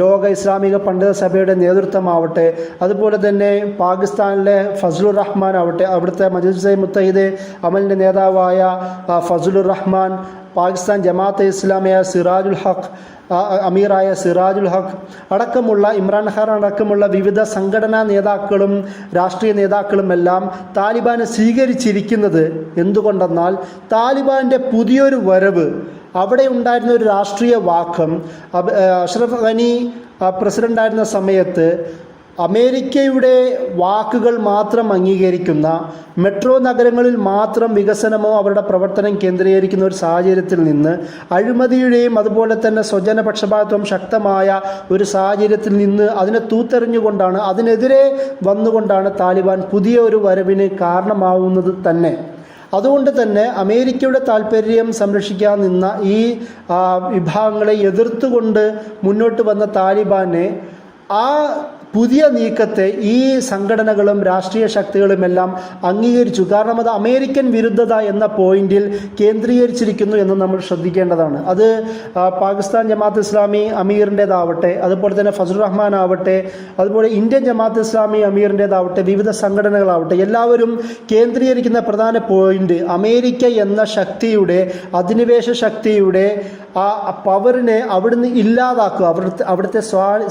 ലോക ഇസ്ലാമിക പണ്ഡിത സഭയുടെ നേതൃത്വമാവട്ടെ, അതുപോലെ തന്നെ പാകിസ്ഥാനിലെ ഫസലുർ റഹ്മാൻ ആവട്ടെ, അവിടുത്തെ മജ്ലിസ് മുത്തഹിദ് അമലിൻ്റെ നേതാവായ ഫസലുർ റഹ്മാൻ, പാകിസ്ഥാൻ ജമാഅത്തെ ഇസ്ലാമിയ സിറാജുൽ ഹഖ് അമീറായ സിറാജുൽ ഹഖ് അടക്കമുള്ള ഇമ്രാൻഖാൻ അടക്കമുള്ള വിവിധ സംഘടനാ നേതാക്കളും രാഷ്ട്രീയ നേതാക്കളുമെല്ലാം താലിബാനെ സ്വീകരിച്ചിരിക്കുന്നത് എന്തുകൊണ്ടെന്നാൽ താലിബാൻ്റെ പുതിയൊരു വരവ്, അവിടെ ഉണ്ടായിരുന്ന ഒരു രാഷ്ട്രീയ വാക്കം, അഷ്റഫ് ഗനി പ്രസിഡൻ്റായിരുന്ന സമയത്ത് അമേരിക്കയുടെ വാക്കുകൾ മാത്രം അംഗീകരിക്കുന്ന, മെട്രോ നഗരങ്ങളിൽ മാത്രം വികസനമോ അവരുടെ പ്രവർത്തനം കേന്ദ്രീകരിക്കുന്ന ഒരു സാഹചര്യത്തിൽ നിന്ന് അഴിമതിയുടെയും അതുപോലെ തന്നെ സ്വജനപക്ഷപാതത്വം ശക്തമായ ഒരു സാഹചര്യത്തിൽ നിന്ന് അതിനെ തൂത്തെറിഞ്ഞുകൊണ്ടാണ്, അതിനെതിരെ വന്നുകൊണ്ടാണ് താലിബാൻ പുതിയ ഒരു വരവിന് കാരണമാവുന്നത് തന്നെ. അതുകൊണ്ട് തന്നെ അമേരിക്കയുടെ താല്പര്യം സംരക്ഷിക്കാൻ നിന്ന ഈ വിഭാഗങ്ങളെ എതിർത്തുകൊണ്ട് മുന്നോട്ട് വന്ന താലിബാനെ ആ പുതിയ നീക്കത്തെ ഈ സംഘടനകളും രാഷ്ട്രീയ ശക്തികളുമെല്ലാം അംഗീകരിച്ചു. കാരണം അത് അമേരിക്കൻ വിരുദ്ധത എന്ന പോയിന്റിൽ കേന്ദ്രീകരിച്ചിരിക്കുന്നു എന്ന് നമ്മൾ ശ്രദ്ധിക്കേണ്ടതാണ്. അത് പാകിസ്ഥാൻ ജമാഅത്ത് ഇസ്ലാമി അമീറിൻ്റേതാവട്ടെ, അതുപോലെ തന്നെ ഫസലുർ റഹ്മാൻ ആവട്ടെ, അതുപോലെ ഇന്ത്യൻ ജമാഅത്ത് ഇസ്ലാമി അമീറിൻ്റേതാവട്ടെ, വിവിധ സംഘടനകളാവട്ടെ, എല്ലാവരും കേന്ദ്രീകരിക്കുന്ന പ്രധാന പോയിന്റ് അമേരിക്ക എന്ന ശക്തിയുടെ, അധിനിവേശ ശക്തിയുടെ ആ പവറിനെ അവിടുന്ന് ഇല്ലാതാക്കുക, അവിടുത്തെ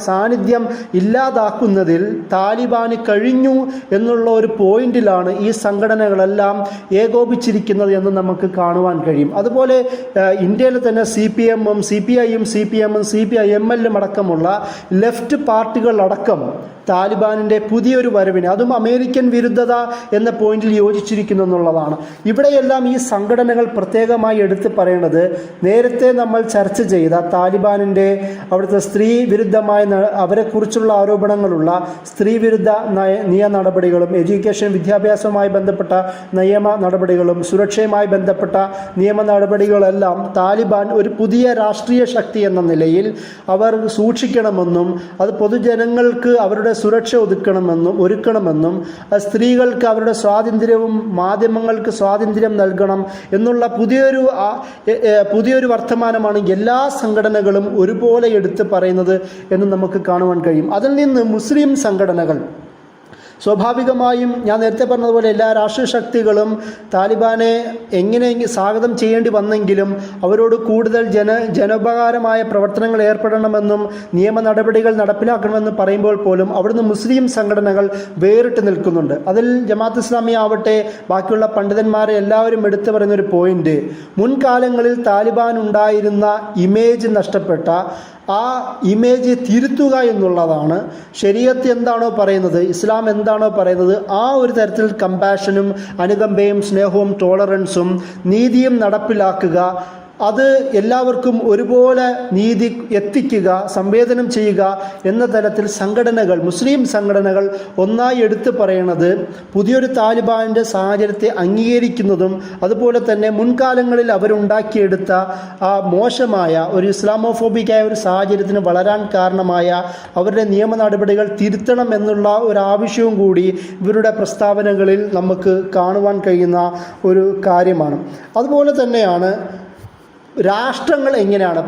സാന്നിധ്യം ഇല്ലാതാക്കുന്നതിൽ താലിബാന് കഴിഞ്ഞു എന്നുള്ള ഒരു പോയിന്റിലാണ് ഈ സംഘടനകളെല്ലാം ഏകോപിച്ചിരിക്കുന്നത് എന്ന് നമുക്ക് കാണുവാൻ കഴിയും. അതുപോലെ ഇന്ത്യയിൽ തന്നെ CPM-ഉം CPI-യും CPM-ഉം CPIML-ഉം അടക്കമുള്ള ലെഫ്റ്റ് പാർട്ടികളടക്കം താലിബാനിൻ്റെ പുതിയൊരു വരവിന്, അതും അമേരിക്കൻ വിരുദ്ധത എന്ന പോയിന്റിൽ യോജിച്ചിരിക്കുന്നു എന്നുള്ളതാണ്. ഇവിടെയെല്ലാം ഈ സംഘടനകൾ പ്രത്യേകമായി എടുത്തു പറയേണ്ടത്, നേരത്തെ നമ്മൾ ചർച്ച ചെയ്ത താലിബാനിൻ്റെ അവിടുത്തെ സ്ത്രീ വിരുദ്ധമായ അവരെക്കുറിച്ചുള്ള ആരോപണങ്ങളുള്ള സ്ത്രീ വിരുദ്ധ നിയമ നടപടികളും, എഡ്യൂക്കേഷൻ വിദ്യാഭ്യാസവുമായി ബന്ധപ്പെട്ട നിയമ നടപടികളും, സുരക്ഷയുമായി ബന്ധപ്പെട്ട നിയമ നടപടികളെല്ലാം താലിബാൻ ഒരു പുതിയ രാഷ്ട്രീയ ശക്തി എന്ന നിലയിൽ അവർ സൂക്ഷിക്കണമെന്നും അത് പൊതുജനങ്ങൾക്ക് അവരുടെ സുരക്ഷ ഒരുക്കണമെന്നും സ്ത്രീകൾക്ക് അവരുടെ സ്വാതന്ത്ര്യവും മാധ്യമങ്ങൾക്ക് സ്വാതന്ത്ര്യം നൽകണം എന്നുള്ള പുതിയൊരു വർത്തമാനമാണ് എല്ലാ സംഘടനകളും ഒരുപോലെ എടുത്ത് പറയുന്നത് എന്ന് നമുക്ക് കാണുവാൻ കഴിയും. അതിൽ നിന്ന് മുസ്ലിം സംഘടനകൾ സ്വാഭാവികമായും ഞാൻ നേരത്തെ പറഞ്ഞതുപോലെ എല്ലാ രാഷ്ട്രീയ ശക്തികളും താലിബാനെ എങ്ങനെ സ്വാഗതം ചെയ്യേണ്ടി വന്നെങ്കിലും അവരോട് കൂടുതൽ ജനോപകാരമായ പ്രവർത്തനങ്ങൾ ഏർപ്പെടണമെന്നും നിയമ നടപടികൾ നടപ്പിലാക്കണമെന്നും പറയുമ്പോൾ പോലും അവിടുന്ന് മുസ്ലിം സംഘടനകൾ വേറിട്ട് നിൽക്കുന്നുണ്ട്. അതിൽ ജമാഅത്ത് ഇസ്ലാമി ആവട്ടെ, ബാക്കിയുള്ള പണ്ഡിതന്മാരെ എല്ലാവരും എടുത്തു പറയുന്ന ഒരു പോയിന്റ്, മുൻകാലങ്ങളിൽ താലിബാൻ ഉണ്ടായിരുന്ന ഇമേജ് നഷ്ടപ്പെട്ട ആ ഇമേജ് തിരുത്തുക എന്നുള്ളതാണ്. ശരീഅത്ത് എന്താണോ പറയുന്നത്, ഇസ്ലാം എന്താണോ പറയുന്നത്, ആ ഒരു തരത്തിൽ കമ്പാഷനും അനുകമ്പയും സ്നേഹവും ടോളറൻസും നീതിയും നടപ്പിലാക്കുക, അത് എല്ലാവർക്കും ഒരുപോലെ നീതി എത്തിക്കുക, സംവേദനം ചെയ്യുക എന്ന തരത്തിൽ സംഘടനകൾ, മുസ്ലിം സംഘടനകൾ ഒന്നായി എടുത്തു പറയണത് പുതിയൊരു താലിബാനിൻ്റെ സാഹചര്യത്തെ അംഗീകരിക്കുന്നതും അതുപോലെ തന്നെ മുൻകാലങ്ങളിൽ അവരുണ്ടാക്കിയെടുത്ത ആ മോശമായ ഒരു ഇസ്ലാമോഫോബിക്കായ ഒരു സാഹചര്യത്തിന് വളരാൻ കാരണമായ അവരുടെ നിയമ നടപടികൾ തിരുത്തണം എന്നുള്ള ഒരു ആവശ്യവും കൂടി ഇവരുടെ പ്രസ്താവനകളിൽ നമുക്ക് കാണുവാൻ കഴിയുന്ന ഒരു കാര്യമാണ്. അതുപോലെ തന്നെയാണ് രാഷ്ട്രങ്ങൾ എങ്ങനെയാണ്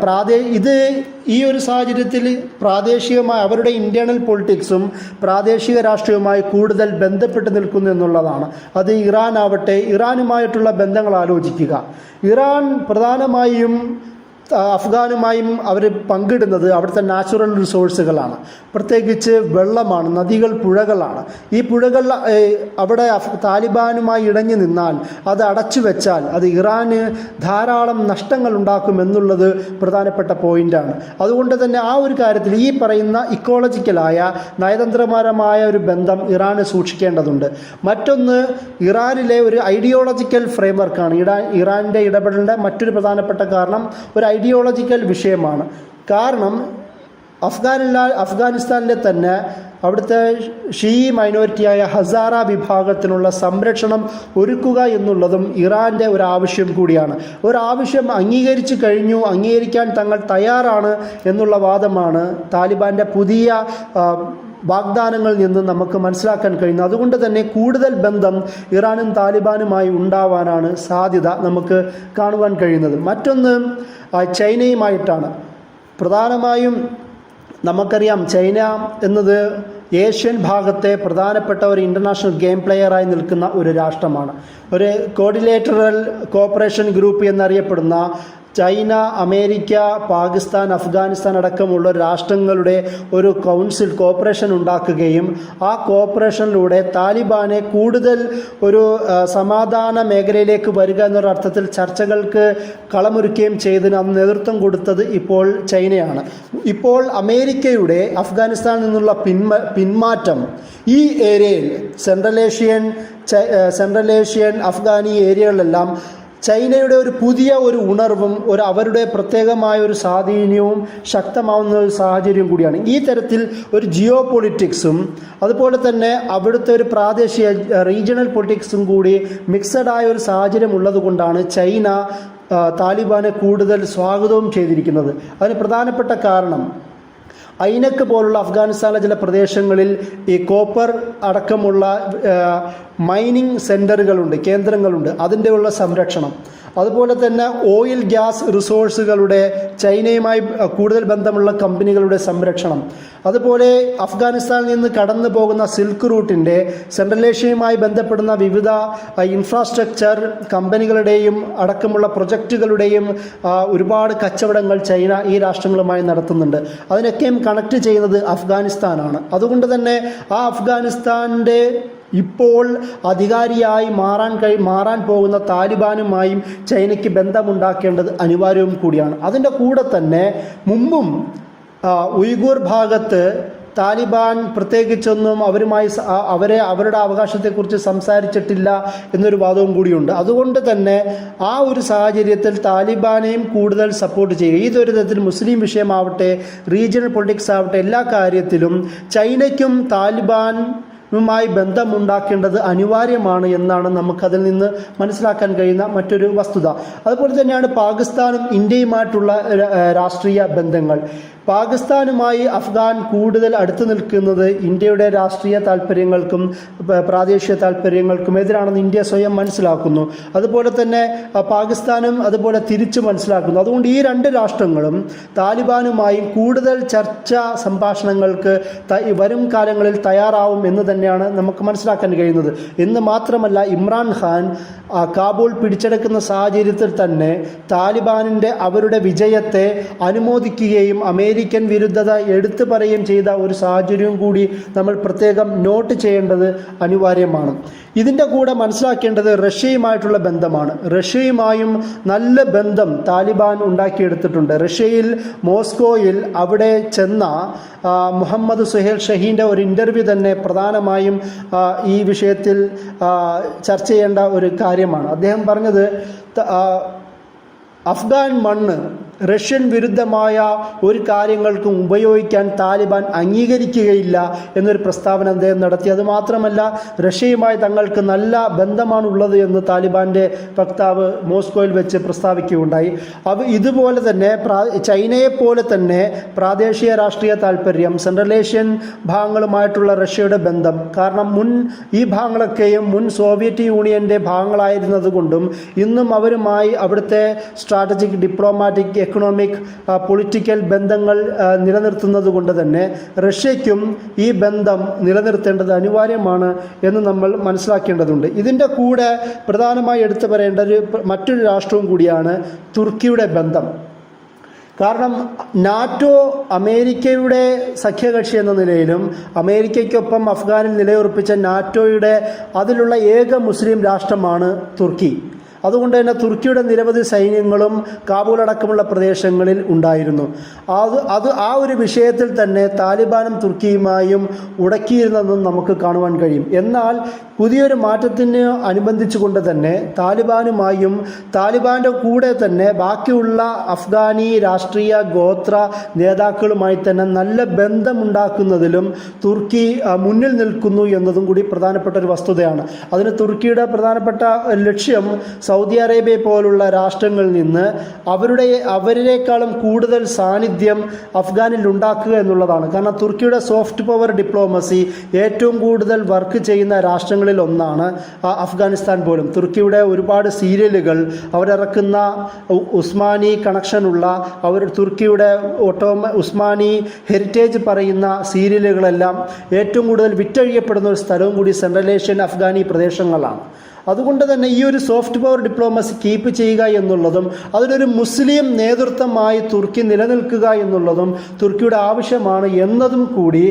ഈ ഒരു സാഹചര്യത്തിൽ പ്രാദേശികമായ അവരുടെ ഇൻറ്റേർണൽ പൊളിറ്റിക്സും പ്രാദേശിക രാഷ്ട്രീയവുമായി കൂടുതൽ ബന്ധപ്പെട്ട് നിൽക്കുന്നു എന്നുള്ളതാണ്. അത് ഇറാൻ ആവട്ടെ, ഇറാനുമായിട്ടുള്ള ബന്ധങ്ങൾ ആലോചിക്കുക. ഇറാൻ പ്രധാനമായും അഫ്ഗാനുമായും അവർ പങ്കിടുന്നത് അവിടുത്തെ നാച്ചുറൽ റിസോഴ്സുകളാണ്, പ്രത്യേകിച്ച് വെള്ളമാണ്, നദികൾ, പുഴകളാണ്. ഈ പുഴകൾ അവിടെ താലിബാനുമായി ഇടഞ്ഞു നിന്നാൽ, അത് അടച്ചു വെച്ചാൽ അത് ഇറാന് ധാരാളം നഷ്ടങ്ങൾ ഉണ്ടാക്കുമെന്നുള്ളത് പ്രധാനപ്പെട്ട പോയിൻ്റാണ്. അതുകൊണ്ട് തന്നെ ആ ഒരു കാര്യത്തിൽ ഈ പറയുന്ന ഇക്കോളജിക്കലായ നയതന്ത്രപരമായ ഒരു ബന്ധം ഇറാന് സൂക്ഷിക്കേണ്ടതുണ്ട്. മറ്റൊന്ന്, ഇറാനിലെ ഒരു ഐഡിയോളജിക്കൽ ഫ്രെയിംവർക്കാണ്. ഇറാനിൻ്റെ ഇടപെടലിൻ്റെ മറ്റൊരു പ്രധാനപ്പെട്ട കാരണം ഒരു ഐഡിയോളജിക്കൽ വിഷയമാണ്. കാരണം അഫ്ഗാനിസ്ഥാനിലെ തന്നെ അവിടുത്തെ ഷീ മൈനോറിറ്റിയായ ഹസാറ വിഭാഗത്തിനുള്ള സംരക്ഷണം ഒരുക്കുക എന്നുള്ളതും ഇറാൻ്റെ ഒരു ആവശ്യം കൂടിയാണ്. ഒരാവശ്യം അംഗീകരിച്ചു കഴിഞ്ഞു, അംഗീകരിക്കാൻ തങ്ങൾ തയ്യാറാണ് എന്നുള്ള വാദമാണ് താലിബാൻ്റെ പുതിയ വാഗ്ദാനങ്ങളിൽ നിന്ന് നമുക്ക് മനസ്സിലാക്കാൻ കഴിയുന്നു. അതുകൊണ്ട് തന്നെ കൂടുതൽ ബന്ധം ഇറാനും താലിബാനുമായി ഉണ്ടാവാനാണ് സാധ്യത നമുക്ക് കാണുവാൻ കഴിയുന്നത്. മറ്റൊന്ന് ചൈനയുമായിട്ടാണ്. പ്രധാനമായും നമുക്കറിയാം, ചൈന എന്നത് ഏഷ്യൻ ഭാഗത്തെ പ്രധാനപ്പെട്ട ഒരു ഇൻ്റർനാഷണൽ ഗെയിം പ്ലെയറായി നിൽക്കുന്ന ഒരു രാഷ്ട്രമാണ്. ഒരു കോർഡിനേറ്ററൽ കോപ്പറേഷൻ ഗ്രൂപ്പ് എന്നറിയപ്പെടുന്ന ചൈന, അമേരിക്ക, പാകിസ്ഥാൻ, അഫ്ഗാനിസ്ഥാൻ അടക്കമുള്ള രാഷ്ട്രങ്ങളുടെ ഒരു കൗൺസിൽ കോപ്പറേഷൻ ഉണ്ടാക്കുകയും ആ കോപ്പറേഷനിലൂടെ താലിബാനെ കൂടുതൽ ഒരു സമാധാന മേഖലയിലേക്ക് വരിക എന്നൊരർത്ഥത്തിൽ ചർച്ചകൾക്ക് കളമൊരുക്കുകയും ചെയ്തതിന് അന്ന് നേതൃത്വം കൊടുത്തത് ഇപ്പോൾ ചൈനയാണ്. ഇപ്പോൾ അമേരിക്കയുടെ അഫ്ഗാനിസ്ഥാനിൽ നിന്നുള്ള പിന്മാറ്റം ഈ ഏരിയയിൽ സെൻട്രൽ ഏഷ്യൻ അഫ്ഗാനി ഏരിയകളിലെല്ലാം ചൈനയുടെ ഒരു പുതിയ ഒരു ഉണർവും അവരുടെ പ്രത്യേകമായ ഒരു സ്വാധീനവും ശക്തമാവുന്ന ഒരു സാഹചര്യം കൂടിയാണ്. ഈ തരത്തിൽ ഒരു ജിയോ പൊളിറ്റിക്സും അതുപോലെ തന്നെ അവിടുത്തെ ഒരു പ്രാദേശിക റീജിയണൽ പൊളിറ്റിക്സും കൂടി മിക്സഡായ ഒരു സാഹചര്യം ഉള്ളതുകൊണ്ടാണ് ചൈന താലിബാനെ കൂടുതൽ സ്വാഗതവും ചെയ്തിരിക്കുന്നത്. അതിന് പ്രധാനപ്പെട്ട കാരണം ഐനക്ക് പോലുള്ള അഫ്ഗാനിസ്ഥാനിലെ ചില പ്രദേശങ്ങളിൽ ഈ കോപ്പർ അടക്കമുള്ള മൈനിങ് സെൻ്ററുകളുണ്ട്, കേന്ദ്രങ്ങളുണ്ട്, അതിൻ്റെ ഉള്ള സംരക്ഷണം. അതുപോലെ തന്നെ ഓയിൽ ഗ്യാസ് റിസോഴ്സുകളുടെ ചൈനയുമായി കൂടുതൽ ബന്ധമുള്ള കമ്പനികളുടെ സംരക്ഷണം. അതുപോലെ അഫ്ഗാനിസ്ഥാനിൽ നിന്ന് കടന്നു പോകുന്ന സിൽക്ക് റൂട്ടിൻ്റെ സെൻട്രൽ ഏഷ്യയുമായി ബന്ധപ്പെടുന്ന വിവിധ ഇൻഫ്രാസ്ട്രക്ചർ കമ്പനികളുടെയും അടക്കമുള്ള പ്രൊജക്റ്റുകളുടെയും ഒരുപാട് കച്ചവടങ്ങൾ ചൈന ഈ രാഷ്ട്രങ്ങളുമായി നടത്തുന്നുണ്ട്. അതിനൊക്കെയും കണക്ട് ചെയ്യുന്നത് അഫ്ഗാനിസ്ഥാനാണ്. അതുകൊണ്ട് തന്നെ ആ അഫ്ഗാനിസ്ഥാൻ്റെ ഇപ്പോൾ അധികാരിയായി മാറാൻ പോകുന്ന താലിബാനുമായും ചൈനയ്ക്ക് ബന്ധമുണ്ടാക്കേണ്ടത് അനിവാര്യവും കൂടിയാണ്. അതിൻ്റെ കൂടെ തന്നെ മുമ്പും ഉയ്ഗൂർ ഭാഗത്ത് താലിബാൻ പ്രത്യേകിച്ചൊന്നും അവരുടെ അവകാശത്തെക്കുറിച്ച് സംസാരിച്ചിട്ടില്ല എന്നൊരു വാദവും കൂടിയുണ്ട്. അതുകൊണ്ട് തന്നെ ആ ഒരു സാഹചര്യത്തിൽ താലിബാനെയും കൂടുതൽ സപ്പോർട്ട് ചെയ്യുക, ഇതൊരു തരത്തിൽ മുസ്ലിം വിഷയമാവട്ടെ, റീജിയണൽ പൊളിറ്റിക്സ് ആവട്ടെ, എല്ലാ കാര്യത്തിലും ചൈനയ്ക്കും താലിബാനുമായി ബന്ധമുണ്ടാക്കേണ്ടത് അനിവാര്യമാണ് എന്നാണ് നമുക്കതിൽ നിന്ന് മനസ്സിലാക്കാൻ കഴിയുന്ന മറ്റൊരു വസ്തുത. അതുപോലെ തന്നെയാണ് പാകിസ്ഥാനും ഇന്ത്യയുമായിട്ടുള്ള രാഷ്ട്രീയ ബന്ധങ്ങൾ. പാകിസ്ഥാനുമായി അഫ്ഗാൻ കൂടുതൽ അടുത്ത് നിൽക്കുന്നത് ഇന്ത്യയുടെ രാഷ്ട്രീയ താല്പര്യങ്ങൾക്കും പ്രാദേശിക താല്പര്യങ്ങൾക്കും എതിരാണെന്ന് ഇന്ത്യ സ്വയം മനസ്സിലാക്കുന്നു. അതുപോലെ തന്നെ പാകിസ്ഥാനും അതുപോലെ തിരിച്ചു മനസ്സിലാക്കുന്നു. അതുകൊണ്ട് ഈ രണ്ട് രാഷ്ട്രങ്ങളും താലിബാനുമായി കൂടുതൽ ചർച്ചാ സംഭാഷണങ്ങൾക്ക് വരും കാലങ്ങളിൽ തയ്യാറാവും എന്ന് തന്നെയാണ് നമുക്ക് മനസ്സിലാക്കാൻ കഴിയുന്നത്. എന്ന് മാത്രമല്ല, ഇമ്രാൻഖാൻ കാബൂൾ പിടിച്ചെടുക്കുന്ന സാഹചര്യത്തിൽ തന്നെ താലിബാനിൻ്റെ അവരുടെ വിജയത്തെ അനുമോദിക്കുകയും അമേരിക്കൻ വിരുദ്ധത എടുത്തു പറയുകയും ചെയ്ത ഒരു സാഹചര്യവും കൂടി നമ്മൾ പ്രത്യേകം നോട്ട് ചെയ്യേണ്ടത് അനിവാര്യമാണ്. ഇതിൻ്റെ കൂടെ മനസ്സിലാക്കേണ്ടത് റഷ്യയുമായിട്ടുള്ള ബന്ധമാണ്. റഷ്യയുമായും നല്ല ബന്ധം താലിബാൻ ഉണ്ടാക്കിയെടുത്തിട്ടുണ്ട്. റഷ്യയിൽ മോസ്കോയിൽ അവിടെ ചെന്ന മുഹമ്മദ് സുഹേൽ ഷഹീൻ്റെ ഒരു ഇൻ്റർവ്യൂ തന്നെ പ്രധാനമായും ഈ വിഷയത്തിൽ ചർച്ച ചെയ്യേണ്ട ഒരു കാര്യമാണ്. അദ്ദേഹം പറഞ്ഞത് അഫ്ഗാൻ മണ്ണ് റഷ്യൻ വിരുദ്ധമായ ഒരു കാര്യങ്ങൾക്കും ഉപയോഗിക്കാൻ താലിബാൻ അംഗീകരിക്കുകയില്ല എന്നൊരു പ്രസ്താവന അദ്ദേഹം നടത്തി. അതുമാത്രമല്ല, റഷ്യയുമായി തങ്ങൾക്ക് നല്ല ബന്ധമാണുള്ളത് എന്ന് താലിബാൻ്റെ വക്താവ് മോസ്കോയിൽ വെച്ച് പ്രസ്താവിക്കുകയുണ്ടായി. ഇതുപോലെ തന്നെ ചൈനയെപ്പോലെ തന്നെ പ്രാദേശിക രാഷ്ട്രീയ താല്പര്യം, സെൻട്രൽ ഏഷ്യൻ ഭാഗങ്ങളുമായിട്ടുള്ള റഷ്യയുടെ ബന്ധം, കാരണം ഈ ഭാഗങ്ങളൊക്കെയും മുൻ സോവിയറ്റ് യൂണിയൻ്റെ ഭാഗങ്ങളായിരുന്നത് കൊണ്ടും ഇന്നും അവരുമായി അവിടുത്തെ സ്ട്രാറ്റജിക്, ഡിപ്ലോമാറ്റിക്, എക്കണോമിക്, പൊളിറ്റിക്കൽ ബന്ധങ്ങൾ നിലനിർത്തുന്നത് കൊണ്ട് തന്നെ റഷ്യയ്ക്കും ഈ ബന്ധം നിലനിർത്തേണ്ടത് അനിവാര്യമാണ് എന്ന് നമ്മൾ മനസ്സിലാക്കേണ്ടതുണ്ട്. ഇതിൻ്റെ കൂടെ പ്രധാനമായി എടുത്തു പറയേണ്ട മറ്റൊരു രാഷ്ട്രവും കൂടിയാണ് തുർക്കിയുടെ ബന്ധം. കാരണം നാറ്റോ അമേരിക്കയുടെ സഖ്യകക്ഷി എന്ന നിലയിലും അമേരിക്കയ്ക്കൊപ്പം അഫ്ഗാനിൽ നിലയുറപ്പിച്ച നാറ്റോയുടെ അതിലുള്ള ഏക മുസ്ലിം രാഷ്ട്രമാണ് തുർക്കി. അതുകൊണ്ട് തന്നെ തുർക്കിയുടെ നിരവധി സൈന്യങ്ങളും കാബൂൾ അടക്കമുള്ള പ്രദേശങ്ങളിൽ ഉണ്ടായിരുന്നു. ആ ഒരു വിഷയത്തിൽ തന്നെ താലിബാനും തുർക്കിയുമായും ഉടക്കിയിരുന്നതെന്നും നമുക്ക് കാണുവാൻ കഴിയും. എന്നാൽ പുതിയൊരു മാറ്റത്തിന് അനുബന്ധിച്ചുകൊണ്ട് തന്നെ താലിബാനുമായും താലിബാൻ്റെ കൂടെ തന്നെ ബാക്കിയുള്ള അഫ്ഗാനി രാഷ്ട്രീയ ഗോത്ര നേതാക്കളുമായി തന്നെ നല്ല ബന്ധമുണ്ടാക്കുന്നതിലും തുർക്കി മുന്നിൽ നിൽക്കുന്നു എന്നതും കൂടി പ്രധാനപ്പെട്ട ഒരു വസ്തുതയാണ്. അതിന് തുർക്കിയുടെ പ്രധാനപ്പെട്ട ലക്ഷ്യം സൗദി അറേബ്യ പോലുള്ള രാഷ്ട്രങ്ങളിൽ നിന്ന് അവരിനേക്കാളും കൂടുതൽ സാന്നിധ്യം അഫ്ഗാനിൽ ഉണ്ടാക്കുക എന്നുള്ളതാണ്. കാരണം തുർക്കിയുടെ സോഫ്റ്റ് പവർ ഡിപ്ലോമസി ഏറ്റവും കൂടുതൽ വർക്ക് ചെയ്യുന്ന രാഷ്ട്രങ്ങളിൽ ഒന്നാണ് അഫ്ഗാനിസ്ഥാൻ പോലും. തുർക്കിയുടെ ഒരുപാട് സീരിയലുകൾ അവരിറക്കുന്ന ഉസ്മാനി കണക്ഷനുള്ള തുർക്കിയുടെ ഉസ്മാനി ഹെറിറ്റേജ് പറയുന്ന സീരിയലുകളെല്ലാം ഏറ്റവും കൂടുതൽ വിറ്റഴിയപ്പെടുന്ന ഒരു സ്ഥലവും കൂടി സെൻട്രൽ ഏഷ്യൻ അഫ്ഗാനി പ്രദേശങ്ങളാണ്. അതുകൊണ്ട് തന്നെ ഈ ഒരു സോഫ്റ്റ് പവർ ഡിപ്ലോമസി കീപ്പ് ചെയ്യുക എന്നുള്ളതും അതിനൊരു മുസ്ലിം നേതൃത്വമായി തുർക്കി നിലനിൽക്കുക എന്നുള്ളതും തുർക്കിയുടെ ആവശ്യമാണ് എന്നതും കൂടി,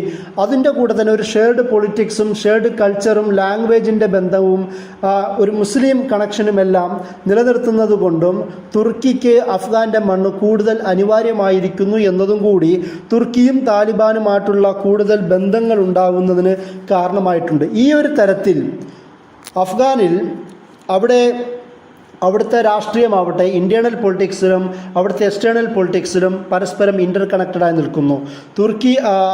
അതിൻ്റെ കൂടെ തന്നെ ഒരു ഷെയർഡ് പൊളിറ്റിക്സും ഷെയർഡ് കൾച്ചറും ലാംഗ്വേജിൻ്റെ ബന്ധവും ഒരു മുസ്ലിം കണക്ഷനുമെല്ലാം നിലനിർത്തുന്നത് കൊണ്ടും തുർക്കിക്ക് അഫ്ഗാൻ്റെ മണ്ണ് കൂടുതൽ അനിവാര്യമായിരിക്കുന്നു എന്നതും കൂടി തുർക്കിയും താലിബാനുമായിട്ടുള്ള കൂടുതൽ ബന്ധങ്ങൾ ഉണ്ടാകുന്നതിന് കാരണമായിട്ടുണ്ട്. ഈ ഒരു തരത്തിൽ അഫ്ഗാനിൽ അവിടുത്തെ രാഷ്ട്രീയമാവട്ടെ ഇൻറ്റേർണൽ പൊളിറ്റിക്സിലും അവിടുത്തെ എക്സ്റ്റേണൽ പൊളിറ്റിക്സിലും പരസ്പരം ഇൻ്റർ കണക്റ്റഡായി നിൽക്കുന്നു.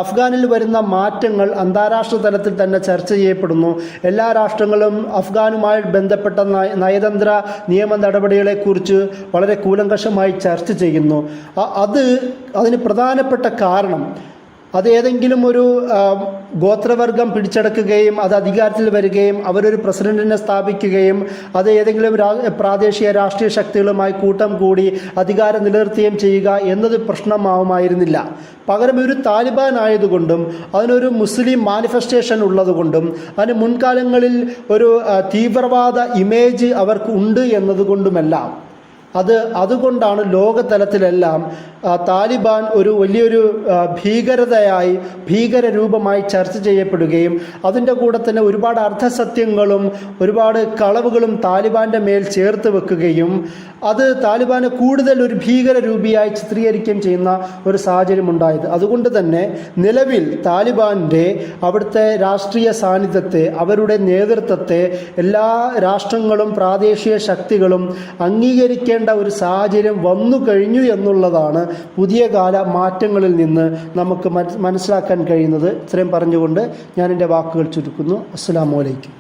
അഫ്ഗാനിൽ വരുന്ന മാറ്റങ്ങൾ അന്താരാഷ്ട്ര തലത്തിൽ തന്നെ ചർച്ച ചെയ്യപ്പെടുന്നു. എല്ലാ രാഷ്ട്രങ്ങളും അഫ്ഗാനുമായി ബന്ധപ്പെട്ട നയതന്ത്ര നിയമ നടപടികളെക്കുറിച്ച് വളരെ കൂലങ്കഷമായി ചർച്ച ചെയ്യുന്നു. അതിന് പ്രധാനപ്പെട്ട കാരണം അത് ഏതെങ്കിലും ഒരു ഗോത്രവർഗം പിടിച്ചടക്കുകയും അത് അധികാരത്തിൽ വരികയും അവരൊരു പ്രസിഡന്റിനെ സ്ഥാപിക്കുകയും അത് ഏതെങ്കിലും പ്രാദേശിക രാഷ്ട്രീയ ശക്തികളുമായി കൂട്ടം കൂടി അധികാരം നിലനിർത്തുകയും ചെയ്യുക എന്നത് പ്രശ്നമാവുമായിരുന്നില്ല. പകരം ഒരു താലിബാൻ ആയതുകൊണ്ടും അതിനൊരു മുസ്ലിം മാനിഫെസ്റ്റേഷൻ ഉള്ളതുകൊണ്ടും അതിന് മുൻകാലങ്ങളിൽ ഒരു തീവ്രവാദ ഇമേജ് അവർക്ക് ഉണ്ട് എന്നതുകൊണ്ടുമെല്ലാം അതുകൊണ്ടാണ് ലോകതലത്തിലെല്ലാം താലിബാൻ ഒരു വലിയൊരു ഭീകരരൂപമായി ചർച്ച ചെയ്യപ്പെടുകയും അതിൻ്റെ കൂടെ തന്നെ ഒരുപാട് അർത്ഥസത്യങ്ങളും ഒരുപാട് കളവുകളും താലിബാൻ്റെ മേൽ ചേർത്ത് വെക്കുകയും അത് താലിബാനെ കൂടുതൽ ഒരു ഭീകരരൂപിയായി ചിത്രീകരിക്കുകയും ചെയ്യുന്ന ഒരു സാഹചര്യം ഉണ്ടായത്. അതുകൊണ്ട് തന്നെ നിലവിൽ താലിബാൻ്റെ അവിടുത്തെ രാഷ്ട്രീയ സാന്നിധ്യത്തെ അവരുടെ നേതൃത്വത്തെ എല്ലാ രാഷ്ട്രങ്ങളും പ്രാദേശിക ശക്തികളും അംഗീകരിക്കേണ്ട ഒരു സാഹചര്യം വന്നു കഴിഞ്ഞു എന്നുള്ളതാണ് പുതിയ കാല മാറ്റങ്ങളിൽ നിന്ന് നമുക്ക് മനസ്സിലാക്കാൻ കഴിയുന്നത്. ഇത്രയും പറഞ്ഞുകൊണ്ട് ഞാൻ എൻ്റെ വാക്കുകൾ ചുരുക്കുന്നു. അസ്സലാമു അലൈക്കും.